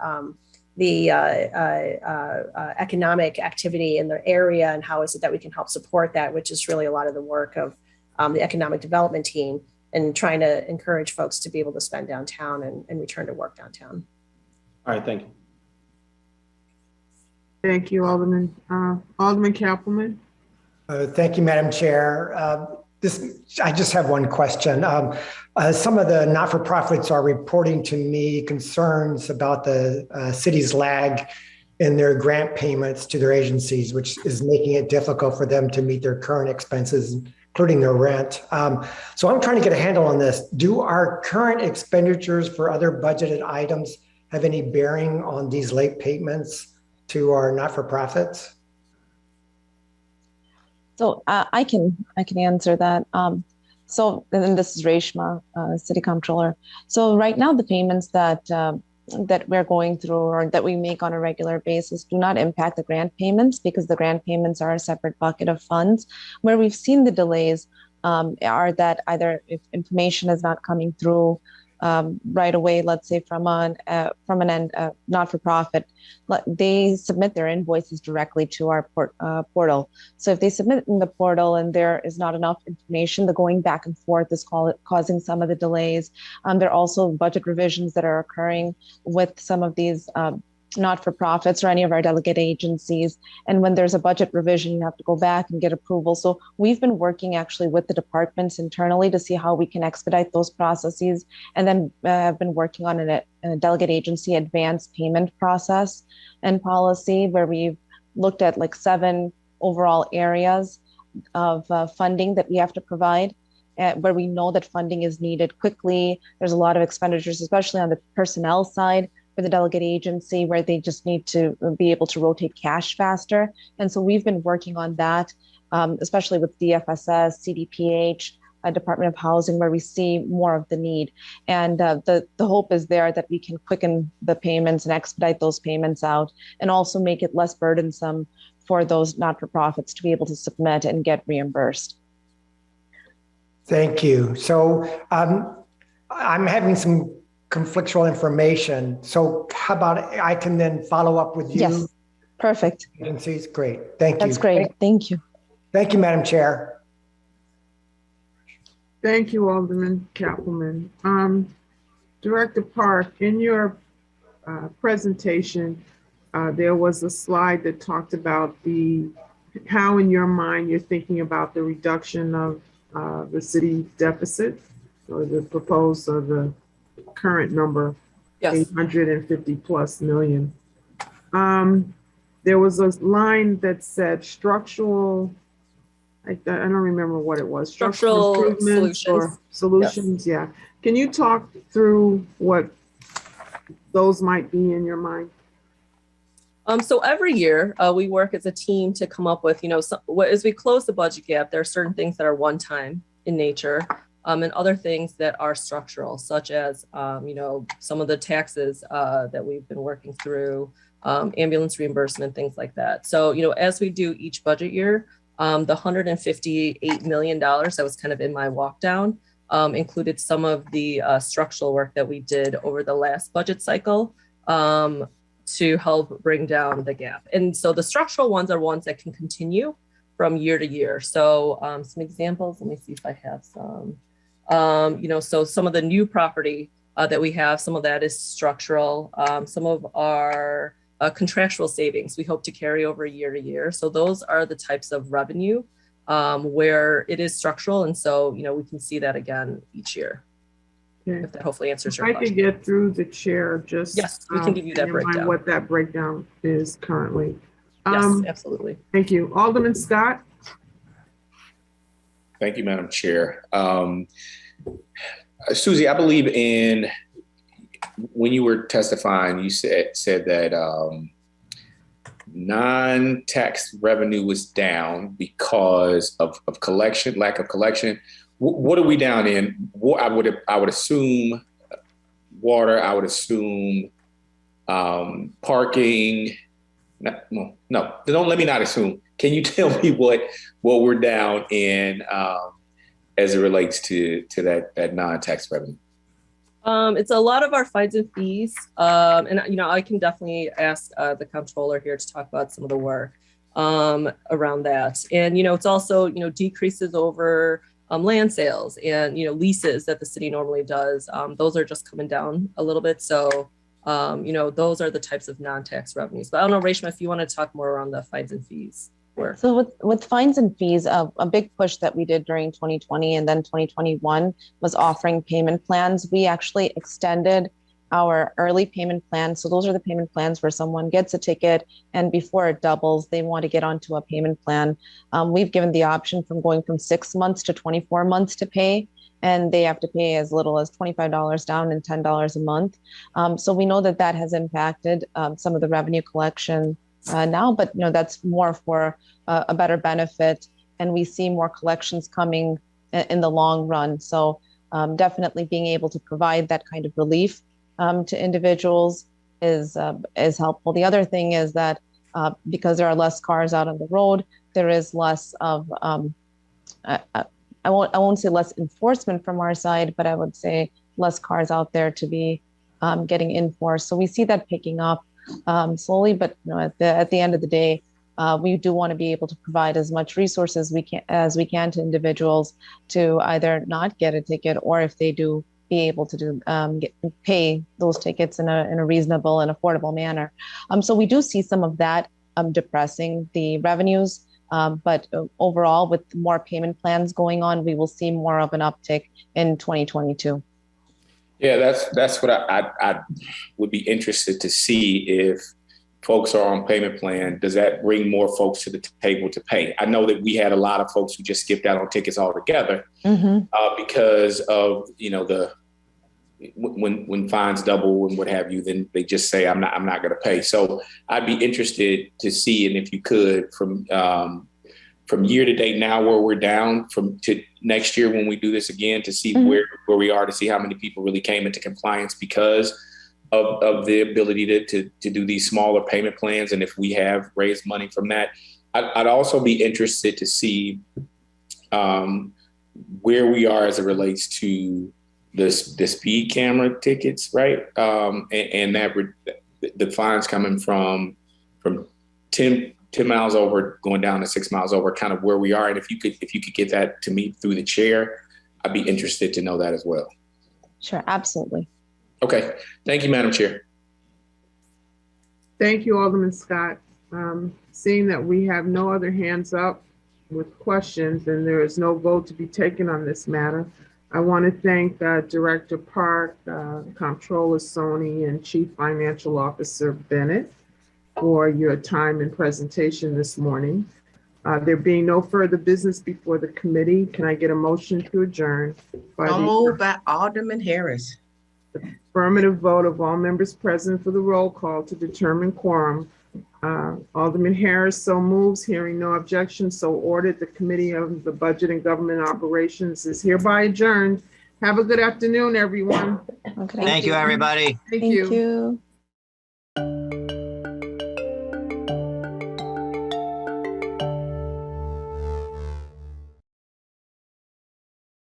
economic activity in the area and how is it that we can help support that, which is really a lot of the work of the economic development team and trying to encourage folks to be able to spend downtown and return to work downtown. All right, thank you. Thank you, Alderman. Alderman Kappelman. Thank you, Madam Chair. I just have one question. Some of the not-for-profits are reporting to me concerns about the city's lag in their grant payments to their agencies, which is making it difficult for them to meet their current expenses, including their rent. So I'm trying to get a handle on this. Do our current expenditures for other budgeted items have any bearing on these late payments to our not-for-profits? So I can answer that. And this is Reshma, City Comptroller. So right now, the payments that we're going through or that we make on a regular basis do not impact the grant payments because the grant payments are a separate bucket of funds. Where we've seen the delays are that either if information is not coming through right away, let's say from an not-for-profit, they submit their invoices directly to our portal. So if they submit in the portal and there is not enough information, the going back and forth is causing some of the delays. There are also budget revisions that are occurring with some of these not-for-profits or any of our delegate agencies. And when there's a budget revision, you have to go back and get approval. So we've been working actually with the departments internally to see how we can expedite those processes. And then have been working on a delegate agency advance payment process and policy where we've looked at like 7 overall areas of funding that we have to provide. Where we know that funding is needed quickly. There's a lot of expenditures, especially on the personnel side, for the delegate agency where they just need to be able to rotate cash faster. And so we've been working on that, especially with DFSS, CDPH, Department of Housing, where we see more of the need. And the hope is there that we can quicken the payments and expedite those payments out and also make it less burdensome for those not-for-profits to be able to submit and get reimbursed. Thank you. So I'm having some conflictual information. So how about I can then follow up with you? Yes, perfect. Agencies, great. Thank you. That's great. Thank you. Thank you, Madam Chair. Thank you, Alderman Kappelman. Director Park, in your presentation, there was a slide that talked about how in your mind you're thinking about the reduction of the city deficit, or the proposed or the current number, Yes. 850 plus million. There was a line that said structural, I don't remember what it was. Structural improvements or solutions. Yeah. Can you talk through what those might be in your mind? So every year we work as a team to come up with, as we close the budget gap, there are certain things that are one time in nature, and other things that are structural, such as, some of the taxes that we've been working through, ambulance reimbursement, things like that. So, as we do each budget year, the $158 million that was kind of in my walk down included some of the structural work that we did over the last budget cycle to help bring down the gap. And so the structural ones are ones that can continue from year to year. So some examples, let me see if I have some. So some of the new property that we have, some of that is structural. Some of our contractual savings we hope to carry over year to year. So those are the types of revenue where it is structural. And so, we can see that again each year. Okay. If that hopefully answers your I question. could get through the chair, just yes, we can give you that breakdown. What that breakdown is currently. Yes, absolutely. Thank you. Alderman Scott. Thank you, Madam Chair. Susie, I believe when you were testifying, you said that non-tax revenue was down because of collection, lack of collection. What are we down in? I would assume water. I would assume parking. No, don't let me not assume. Can you tell me what we're down in as it relates to that non-tax revenue? It's a lot of our fines and fees. And, I can definitely ask the comptroller here to talk about some of the work around that. And, it's also, decreases over land sales and, leases that the city normally does. Those are just coming down a little bit. So, those are the types of non-tax revenues. But I don't know, Reshma, if you want to talk more around the fines and fees. Work. So with fines and fees, a big push that we did during 2020 and then 2021 was offering payment plans. We actually extended our early payment plans. So those are the payment plans where someone gets a ticket and before it doubles, they want to get onto a payment plan. We've given the option from going from 6 months to 24 months to pay, and they have to pay as little as $25 down and $10 a month. So we know that has impacted some of the revenue collection now, but that's more for a better benefit, and we see more collections coming in the long run. So definitely being able to provide that kind of relief to individuals is helpful. The other thing is that because there are less cars out on the road, there is less of I won't say less enforcement from our side, but I would say less cars out there to be getting enforced. So we see that picking up slowly, but at the end of the day, we do want to be able to provide as much resources as we can to individuals to either not get a ticket, or if they do, be able to pay those tickets in a reasonable and affordable manner. So we do see some of that depressing the revenues, but overall, with more payment plans going on, we will see more of an uptick in 2022. Yeah, that's what I would be interested to see. If folks are on payment plan, does that bring more folks to the table to pay? I know that we had a lot of folks who just skipped out on tickets altogether because of when fines double and what have you, then they just say I'm not going to pay. So I'd be interested to see, and if you could, from year to date now where we're down to next year when we do this again, to see where we are, to see how many people really came into compliance because of the ability to do these smaller payment plans. And if we have raised money from that, I'd also be interested to see where we are as it relates to the speed camera tickets, right? And that the fines coming from 10 miles over going down to 6 miles over, kind of where we are. And if you could get that to me through the chair, I'd be interested to know that as well. Sure, absolutely. Okay. Thank you, Madam Chair. Thank you, Alderman Scott. Seeing that we have no other hands up with questions and there is no vote to be taken on this matter, I want to thank Director Park, Comptroller Sony, and Chief Financial Officer Bennett for your time and presentation this morning. There being no further business before the committee, can I get a motion to adjourn? Moved by Alderman Harris. Affirmative vote of all members present for the roll call to determine quorum. Alderman Harris so moves. Hearing no objection, so ordered. The Committee of the Budget and Government Operations is hereby adjourned. Have a good afternoon, everyone. Thank you, everybody. Thank you.